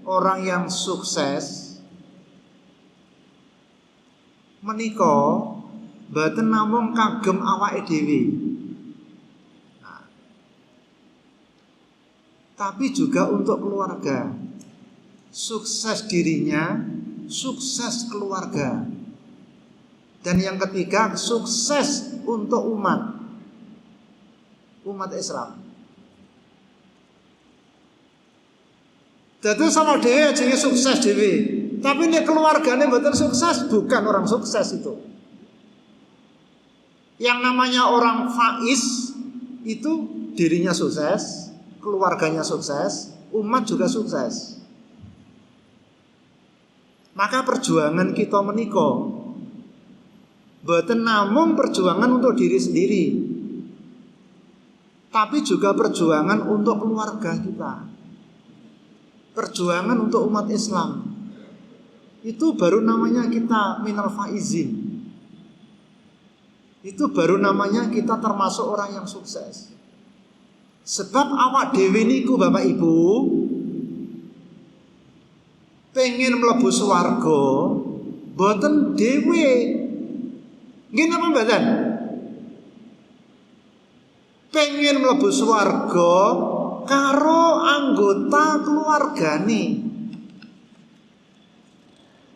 orang yang sukses menika mboten namung kagem awake dhewe. Nah, tapi juga untuk keluarga. Sukses dirinya, sukses keluarga. Dan yang ketiga, sukses untuk umat Islam. Dadi sama dhewe jenenge sukses dhewe. Tapi nek keluargane mboten sukses, bukan orang sukses itu. Yang namanya orang faiz itu dirinya sukses, keluarganya sukses, umat juga sukses. Maka perjuangan kita menika mboten namung perjuangan untuk diri sendiri, tapi juga perjuangan untuk keluarga kita. Perjuangan untuk umat Islam. Itu baru namanya kita minal faizin. Itu baru namanya kita termasuk orang yang sukses. Sebab awak dhewe niku Bapak Ibu pengen mlebu swarga boten dhewe. Nggih napa mboten? Pengen mlebu swarga karo anggota keluargane.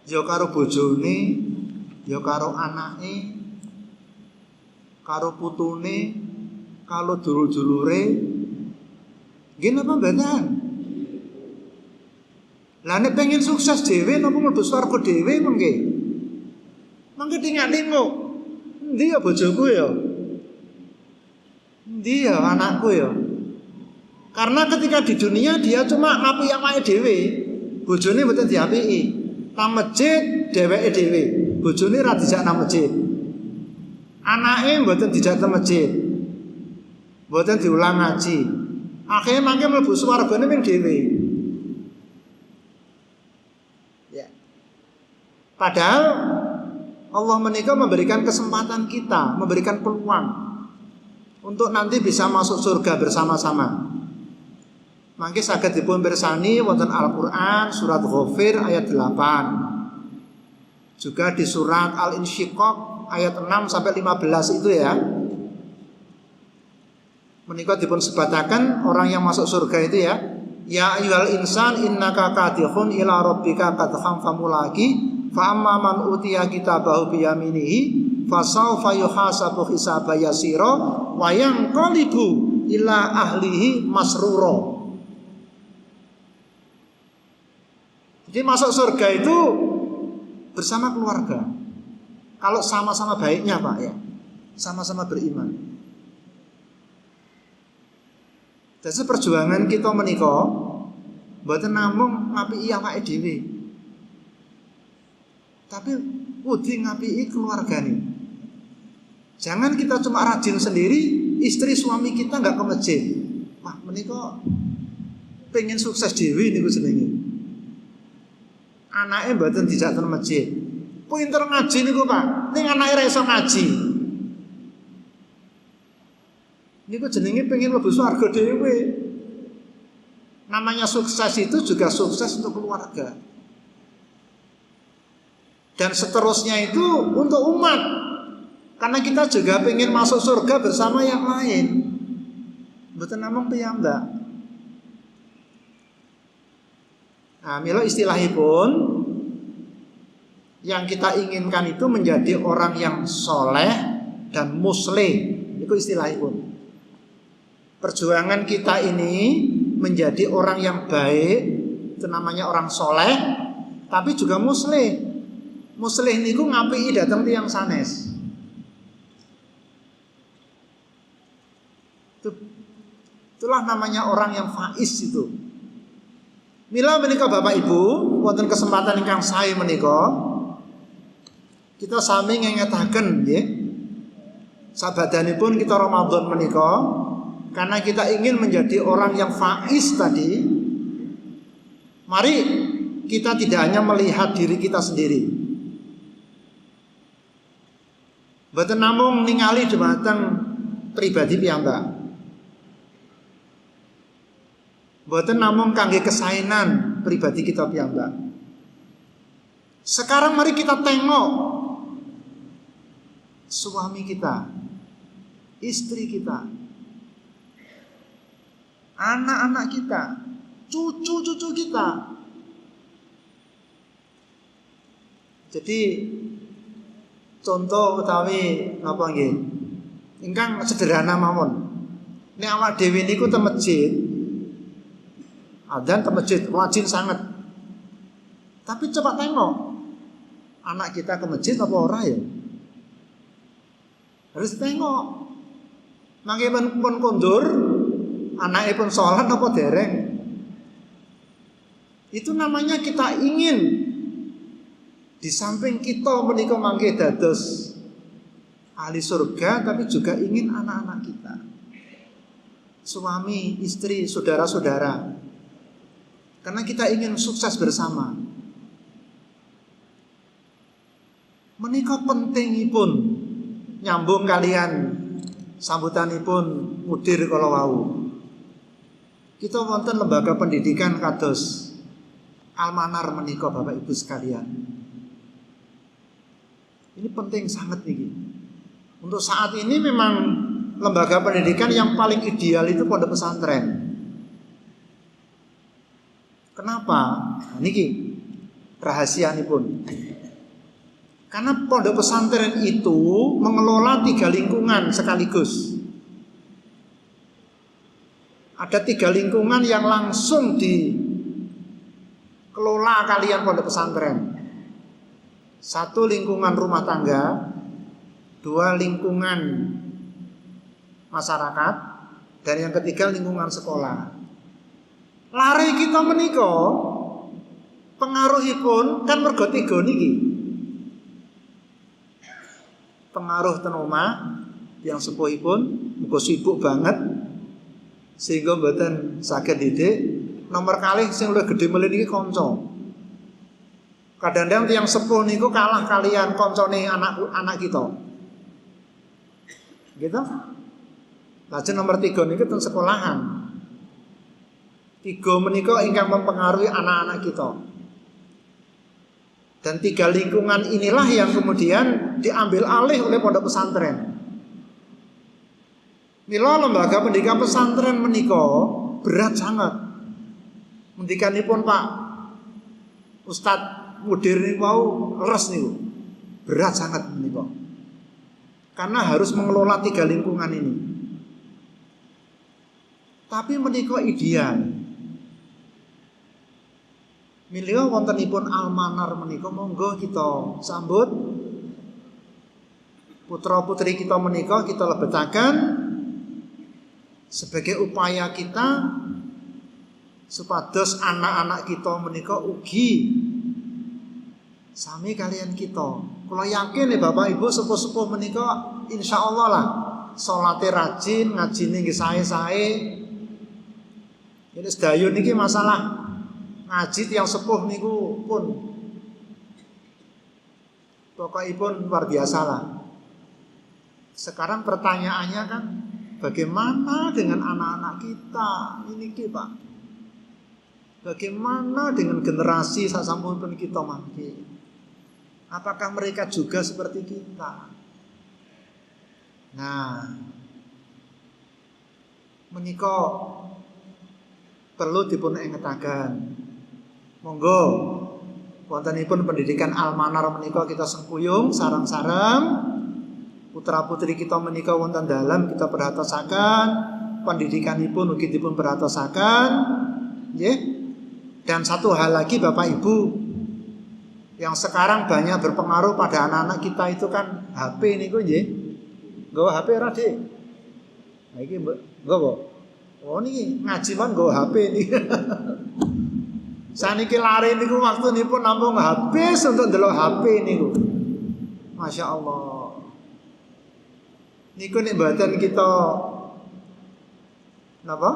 Ya karo bojone, ya karo anake, karo putune, karo dulur-dulure. Nggih napa mboten? Lah nek pengen sukses dhewe napa mlebu swarga dhewe mengke? Mangke tinggal-tinggo. Endi ya bojoku ya? Endi ya anakku ya? Karena ketika di dunia dia cuma ngapi awake dhewe, bojone mboten diapiki. Nang masjid dheweke dhewe, bojone ra dijak nang masjid. Anake mboten dijak nang masjid. Mboten diulang ngaji. Akhire mangke mlebu swargane ming dhewe. Ya. Padahal Allah menika memberikan kesempatan kita, memberikan peluang untuk nanti bisa masuk surga bersama-sama. Mangke saged dipun pirsani wonten Al-Qur'an surat Ghafir ayat 8. Juga di surat Al-Insyiqaq ayat 6 sampai 15 itu ya. Menika dipun sebataken orang yang masuk surga itu ya. Ya ayyuhal insan innaka kadihun ila rabbika kadham famulaki fa amma man utiya kitabahu bi yaminihi fasawfa yuhasabu hisaban yasira wa yanqalibu ila ahlihi masrura. Jadi masuk surga itu bersama keluarga. Kalau sama-sama baiknya Pak ya, sama-sama beriman. Jadi perjuangan kita menika mboten namung ngapiki awake dhewe. Tapi kudu ngapiki keluargane. Jangan kita cuma rajin sendiri, istri suami kita nggak ke masjid. Wah, menika pengen sukses dhewe niku jenenge. Anake mboten dijak teng masjid. Pinter ngaji niku, Pak. Ning anake ra iso ngaji. Niku jenenge pengen mlebu swarga dhewe. Namanya sukses itu juga sukses untuk keluarga. Dan seterusnya itu untuk umat. Karena kita juga pengen masuk surga bersama yang lain. Mboten namung piyambak. Nah, mila istilahipun yang kita inginkan itu menjadi orang yang soleh dan musleh. Itu istilahipun. Perjuangan kita ini menjadi orang yang baik, itu namanya orang soleh, tapi juga musleh. Musleh niku ngapiki datang tiyang sanes. Itulah namanya orang yang faiz itu. Mila menika Bapak Ibu, wonten kesempatan ingkang sae menika kita sami ngengetaken nggih. Sabadanipun kita Ramadan menika karena kita ingin menjadi orang yang faiz tadi. Mari kita tidak hanya melihat diri kita sendiri. Mboten namung ningali dhumateng pribadi piyambak. Mboten namung kangge kesaenan pribadi kita piyambak. Sekarang mari kita tengok suami kita, istri kita, anak-anak kita, cucu-cucu kita. Jadi contoh utawi napa nggih? Ingkang sederhana mawon. Nek awak dhewe niku teng masjid, adzan ke masjid rajin sangat. Tapi coba tengok anak kita ke masjid apa ora ya? Harus tengok. Mangke pun kondur, anake pun sholat apa dereng. Itu namanya kita ingin di samping kita menika mangke dados ahli surga, tapi juga ingin anak-anak kita, suami, istri, saudara-saudara. Karena kita ingin sukses bersama. Menika pentingipun nyambung kalian sambutanipun mudir kala wau. Kita wonten lembaga pendidikan kados Almanar menika Bapak Ibu sekalian. Ini penting sangat nih. Untuk saat ini memang lembaga pendidikan yang paling ideal itu pondok pesantren. Kenapa? Nah, niki rahasianipun. Karena pondok pesantren itu mengelola 3 lingkungan sekaligus. Ada 3 lingkungan yang langsung dikelola kalian pondok pesantren. 1 lingkungan rumah tangga, 2 lingkungan masyarakat, dan yang ketiga lingkungan sekolah. Lari kita menika pengaruhipun kan mergo 3 niki. Pengaruh ten omah yang sepuhipun muga sibuk banget sehingga mboten saged didik. Nomor kalih sing luwih gedhe mulih niki kanca. Kadang-kadang tiyang sepuh niku kalah kalian kancane anak kita. Gitu? Lajeng nomor 3 niku ten sekolahan. 3 menika ingkang mempengaruhi anak-anak kita. Dan 3 lingkungan inilah yang kemudian diambil alih oleh pondok pesantren. Mila lembaga pendidikan pesantren menika berat sangat. Mendikanipun Pak Ustadz Mudir niku wau leres niku. Berat sangat menika. Karena harus mengelola 3 lingkungan ini. Tapi menika ideal. Milih wontenipun Almanar menika monggo kita sambut putra putri kita menika kita lebetaken sebagai upaya kita supados anak-anak kita menika ugi sami kalian kita. Kula yakin nih Bapak Ibu sepuh-sepuh menika insyaallah lah salate rajin, ngajine nggih sae-sae. Ini sedayun niki masalah ngaji tiyang sepuh niku pun pokokipun luar biasa lah. Sekarang pertanyaannya kan bagaimana dengan anak-anak kita ini Pak? Bagaimana dengan generasi sasampunipun kita mangke? Apakah mereka juga seperti kita? Nah, menika perlu dipun ingetaken. Monggo wontenipun pendidikan almanar menika kita sengkuyung sareng-sareng. Putra-putri kita menika wonten dalam kita perhatosaken, pendidikanipun ugi dipun perhatosaken. Nggih. Dan satu hal lagi Bapak Ibu, yang sekarang banyak berpengaruh pada anak-anak kita itu kan HP niku nggih. Nggawa HP ora, Dik? Nah iki nggawa. Oh niki ngaji man nggawa HP niki. Saniki lari niku waktunipun namung habis untuk ndelok HP niku. Masya Allah. Niku nek mboten kita napa?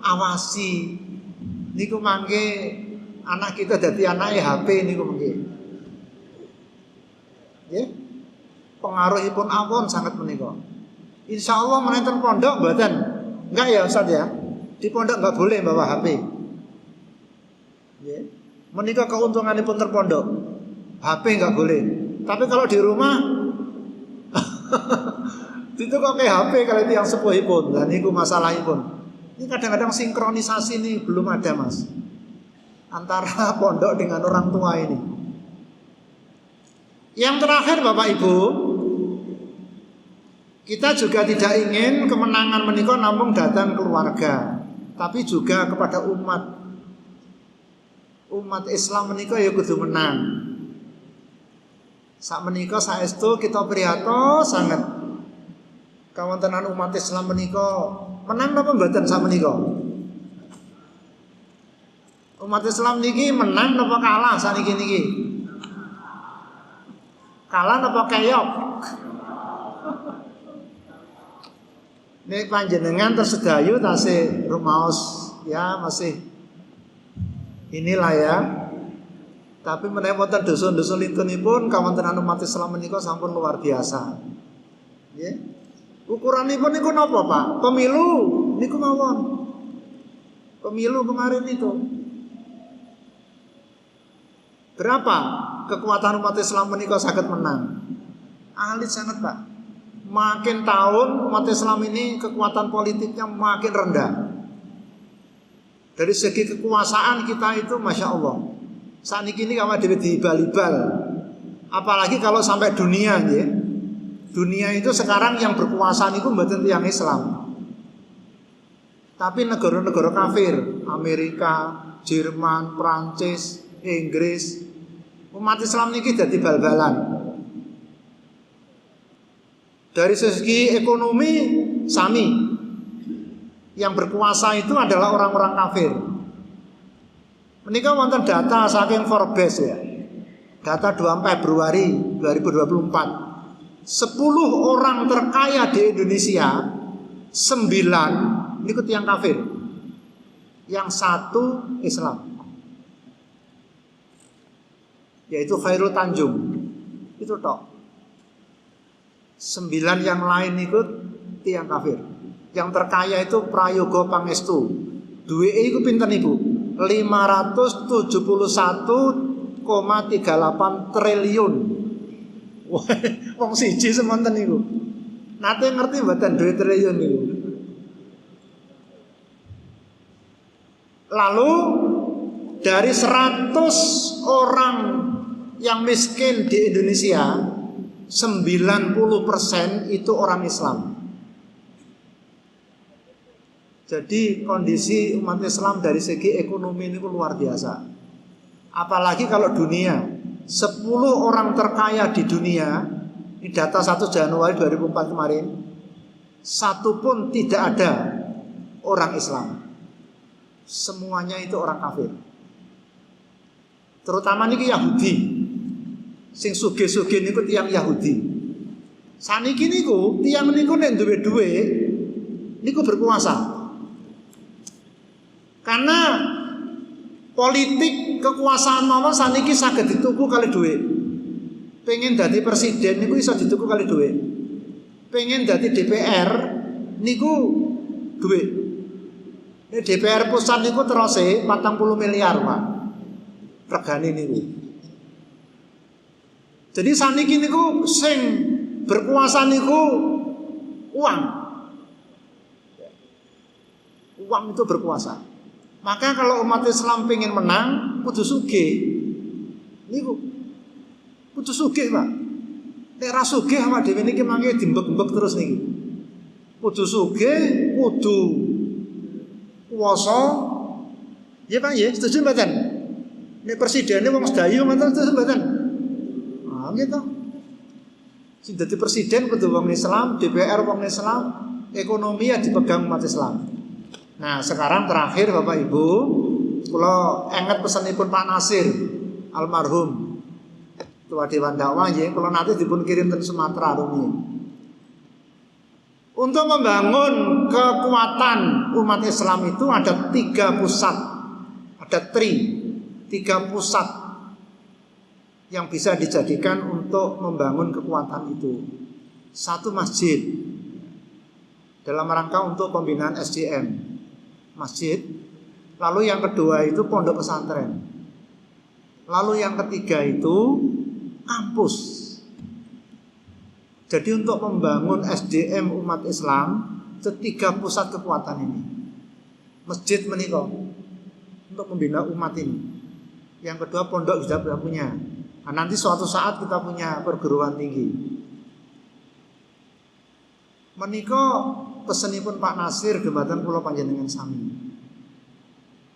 Awasi. Niku mangke anak kita dadi anake HP niku mangke. Nggih. Pengaruhipun awon sangat menika. Insyaallah menenten pondok mboten. Enggak ya Ustaz ya? Di pondok enggak boleh bawa HP. Nggih. Menika keuntunganipun terpondok. HP enggak boleh. Tapi kalau di rumah itu kok kayak HP kalau itu yang sepuhipun. Dan niku masalahipun. Ini kadang-kadang sinkronisasi ini belum ada Mas, antara pondok dengan orang tua ini. Yang terakhir Bapak Ibu, kita juga tidak ingin kemenangan menika namung datang keluarga, tapi juga kepada umat. Umat Islam menika ya kudu menang. Sak menika saestu kita prihatos sangat kawontenan umat Islam menika menang napa mboten sak menika? Umat Islam niki menang napa kalah saniki niki? Kalah napa keyok? Nek panjenengan tersedayu tasih rumaos ya masih inilah ya. Tapi menawi wonten dusun-dusun lintunipun kawontenan umat Islam menika sampun luar biasa. Nggih. Ukuranipun niku napa, Pak? Pemilu niku mawon. Pemilu kemarin itu. Berapa kekuatan umat Islam menika saged menang? Alit sangat, Pak. Makin tahun umat Islam ini kekuatan politiknya makin rendah. Dari segi kekuasaan kita itu Masya Allah. Saat ini kalau dibal-bal. Apalagi kalau sampai dunia ya. Dunia itu sekarang yang berkuasa itu mboten tiyang Islam. Tapi negara-negara kafir, Amerika, Jerman, Prancis, Inggris, umat Islam niki dadi bal-balan. Dari segi ekonomi sami. Yang berkuasa itu adalah orang-orang kafir. Menika wonten data saking Forbes ya. Data 2 Februari 2024. 10 orang terkaya di Indonesia, 9 niku tiyang kafir. Yang 1 Islam. Yaitu Khairul Tanjung. Itu tok. 9 yang lain ikut tiyang kafir. Yang terkaya itu Prayogo Pangestu. Duwe iku pinten Ibu? 571,38 triliun. Wah, wong siji semonten niku. Nate ngerti mboten duwe triliun niku. Lalu dari 100 orang yang miskin di Indonesia, 90% itu orang Islam. Jadi kondisi umat Islam dari segi ekonomi ini luar biasa. Apalagi kalau dunia, 10 orang terkaya di dunia, ini data 1 Januari 2004 kemarin, 1 pun tidak ada orang Islam. semuanya itu orang kafir. Terutama niki Yahudi. Sing sugih-sugih niku tiyang Yahudi. Saniki niku tiyang niku nek duwe dhuwit niku berkuasa. Karena politik kekuasaan mawon saniki saged dituku kali dhuwit. Pengen dadi presiden niku iso dituku kali dhuwit. Pengen dadi DPR niku dhuwit. DPR pusat niku terose 40 miliar, Pak. Regane niku. Jadi saniki niku sing berkuasa niku uang. Uang itu berkuasa. Maka kalau umat Islam pengen menang, kudu sugih. Niku kudu sugih, Pak. Nek ra sugih awak dhewe niki mangke dimbek-mbek terus niki. Kudu sugih, kudu kuwasa. Ya Pak, ya, setuju mboten? Nek presidene wong sedayu ngoten setuju mboten? Ah, gitu. Sing dadi presiden kudu wong Islam, DPR wong Islam, ekonomi ya dipegang umat Islam. Nah, sekarang terakhir Bapak Ibu, kula inget pesanipun Pak Nasir almarhum Ketua Dewan Dakwah nggih, kula nanti dipun kirim ke Sumatera rumiyin. Untuk membangun kekuatan umat Islam itu ada 3 pusat. Ada 3 pusat yang bisa dijadikan untuk membangun kekuatan itu. 1 masjid dalam rangka untuk pembinaan SDM. Masjid. Lalu yang kedua itu pondok pesantren. Lalu yang ketiga itu kampus. Jadi untuk membangun SDM umat Islam, 3 pusat kekuatan ini. Masjid menika untuk membina umat ini. Yang kedua pondok sudah punya. Nah, nanti suatu saat kita punya perguruan tinggi. Menika pesenipun Pak Nasir dumateng kula panjenengan sami.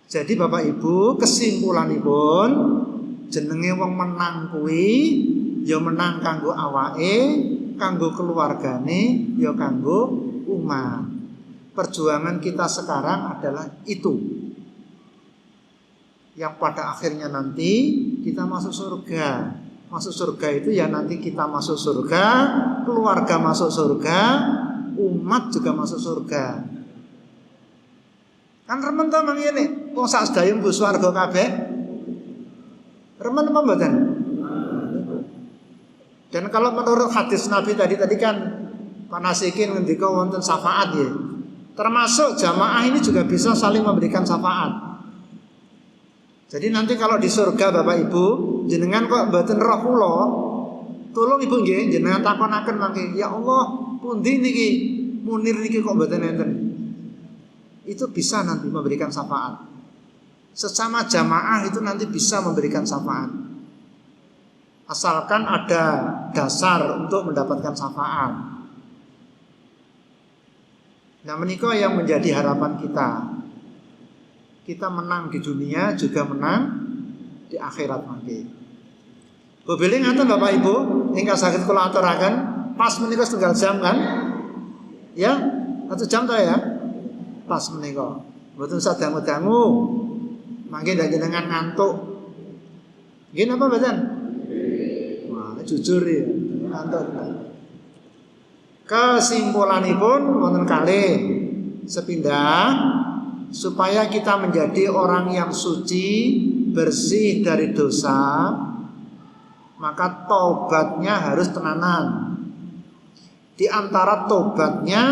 Jadi Bapak Ibu, kesimpulanipun jenenge wong menang kuwi ya menang kanggo awake, kanggo keluargane, ya kanggo umat. Perjuangan kita sekarang adalah itu. Yang pada akhirnya nanti kita masuk surga. Masuk surga itu ya nanti kita masuk surga, keluarga masuk surga, umat juga masuk surga. Kan remen ta mangene, wong sak sedaya mlebu swarga kabeh. Remen apa mboten? Dan kalau menurut hadis Nabi tadi kan Pak Nasikin ngendika wonten syafaat ya. Termasuk jamaah ini juga bisa saling memberikan syafaat. Jadi nanti kalau di surga Bapak Ibu, jenengan kok mboten roh kula, tolong Ibu nggih jenengan takonaken mangke, ya Allah, pundi niki Munir niki kok mboten enten. Itu bisa nanti memberikan syafaat. Sesama jamaah itu nanti bisa memberikan syafaat. Asalkan ada dasar untuk mendapatkan syafaat. Nah, menika yang menjadi harapan kita. Kita menang di dunia juga menang di akhirat mangke. Bobele ngaten Bapak Ibu, ingkang saged kula aturaken, pas menika setunggal jam kan? Ya, 1 jam ta ya? Pas menika. Mboten sadangu-dangu. Mangke ndak jenengan ngantuk. Nggih napa mboten? Wah, jujur ya, ngantuk. Kesimpulanipun wonten kalih sepindah supaya kita menjadi orang yang suci, bersih dari dosa, maka tobatnya harus tenanan. Di antara tobatnya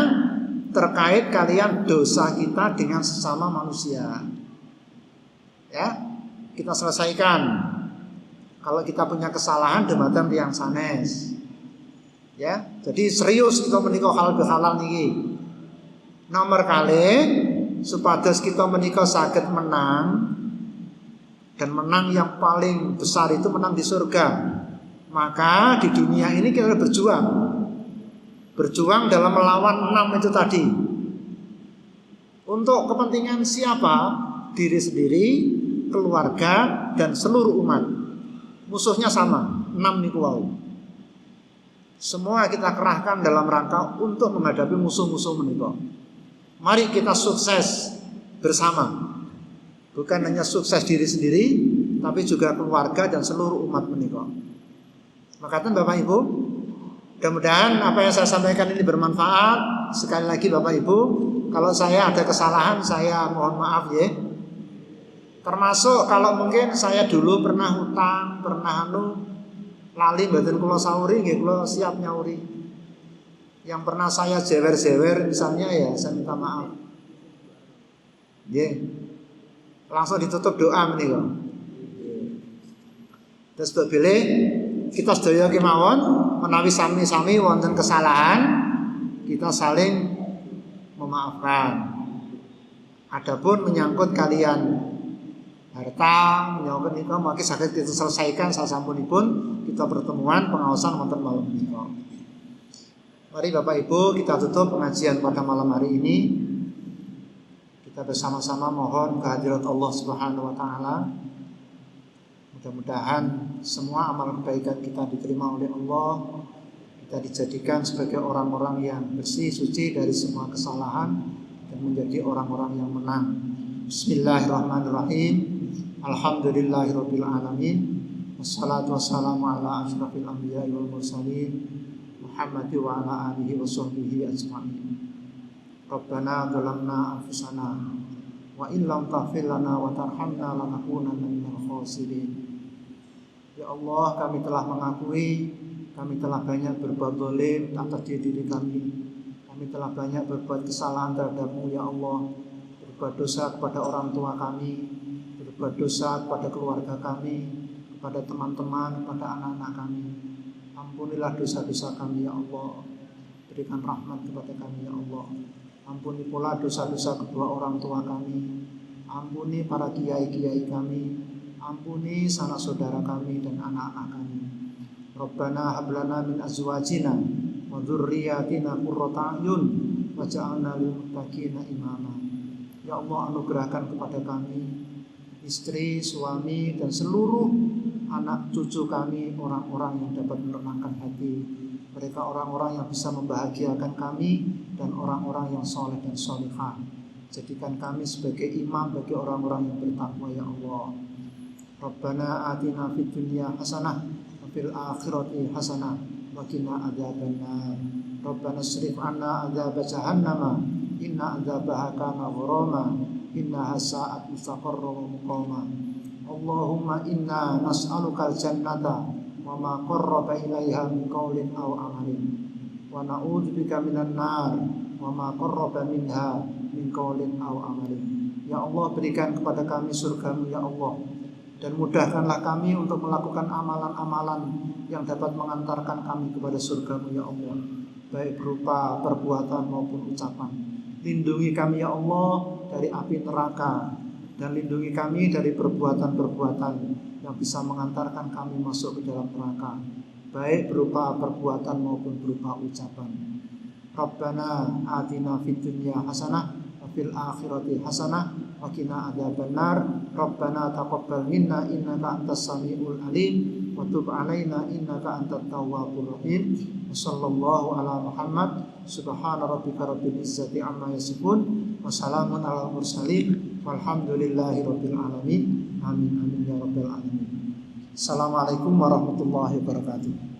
terkait kalian dosa kita dengan sesama manusia. Ya, kita selesaikan. Kalau kita punya kesalahan dumateng tiyang sanes. Ya, jadi serius kita menika hal halal niki. Nomor kalih supados kita menika saged menang, dan menang yang paling besar itu menang di surga. Maka di dunia ini kita berjuang dalam melawan 6 itu tadi. Untuk kepentingan siapa? Diri sendiri, keluarga, dan seluruh umat. Musuhnya sama, 6 niku wau. Semua kita kerahkan dalam rangka untuk menghadapi musuh-musuh menika. Mari kita sukses bersama. Bukan hanya sukses diri sendiri, tapi juga keluarga dan seluruh umat menika. Makanya Bapak Ibu, mudah-mudahan apa yang saya sampaikan ini bermanfaat. Sekali lagi Bapak Ibu, kalau saya ada kesalahan saya mohon maaf ya. Termasuk kalau mungkin saya dulu pernah hutang, pernah lali mboten kula sauri nggih kula siap nyauri. Yang pernah saya jewer-jewer misalnya ya saya minta maaf. Nggih. Langsung ditutup doa menika. Terus bilih kita sedaya kemawon menawi sami-sami wonten kesalahan kita saling memaafkan. Adapun menyangkut kalian harta menyangkut nika mangke saged kita selesaikan sasampunipun kita pertemuan pengaosan wonten malam menika. Mari Bapak Ibu kita tutup pengajian pada malam hari ini. Kita bersama-sama mohon kehadirat Allah Subhanahu wa taala. Mudah-mudahan semua amal kebaikan kita diterima oleh Allah. Kita dijadikan sebagai orang-orang yang bersih, suci dari semua kesalahan dan menjadi orang-orang yang menang. Bismillahirrahmanirrahim. Alhamdulillahirabbil alamin. Wassalatu wassalamu ala asyrafil anbiya'i wal mursalin Muhammad wa ala alihi wa sahbihi ajma'in. Rabbana zalamna anfusana wa in lam taghfir lana wa tarhamna lanakunanna minal khasirin. Ya Allah, kami telah mengakui kami telah banyak berbuat zalim atas diri kami. Kami telah banyak berbuat kesalahan terhadap-Mu ya Allah. Berbuat dosa kepada orang tua kami, berbuat dosa kepada keluarga kami, kepada teman-teman, kepada anak-anak kami. Ampunilah dosa-dosa kami ya Allah. Berikan rahmat kepada kami ya Allah. Ampuni pula dosa-dosa kedua orang tua kami. Ampuni para kiai-kiai kami. Ampuni sanak saudara kami dan anak-anak kami. Rabbana hab lana min azwajina wa dzurriyyatina qurrata a'yun waj'alna lil muttaqina imama. Ya Allah, anugerahkan kepada kami istri, suami dan seluruh anak cucu kami orang-orang yang dapat menenangkan hati. Mereka orang-orang yang bisa membahagiakan kami dan orang-orang yang soleh dan solehah. Jadikan kami sebagai imam bagi orang-orang yang bertakwa ya Allah. Rabbana atina fid dunya hasanah wa fil akhirati hasanah wa qina adzabannar. Rabbana shrif 'anna adzab jahannam inna adzabaha kana ghurama innaha sa'at mustaqarra wa muqama. Allahumma inna nas'aluka al-jannata wa ma qarraba ilaiha min qaulin aw amalin wa na'udzubika minan nar wa ma qarraba minha min qaulin aw amalin. Ya Allah, berikan kepada kami surga-Mu ya Allah, dan mudahkanlah kami untuk melakukan amalan-amalan yang dapat mengantarkan kami kepada surga-Mu ya Allah, baik berupa perbuatan maupun ucapan. Lindungi kami ya Allah dari api neraka, dan lindungi kami dari perbuatan-perbuatan yang bisa mengantarkan kami masuk ke dalam neraka, baik berupa perbuatan maupun berupa ucapan. Rabbana atina fid dunya hasanah wa fil akhirati hasanah wa qina adzabannar. Rabbana taqabbal minna innaka antas samiul alim wa tub alaina innaka antat tawwabur rahim. Wassallallahu ala Muhammad. Subhana rabbika rabbil izzati amma yasifun wa salamun alal mursalin walhamdulillahi rabbil alamin. Amin amin ya rabbal alamin. Assalamualaikum warahmatullahi wabarakatuh.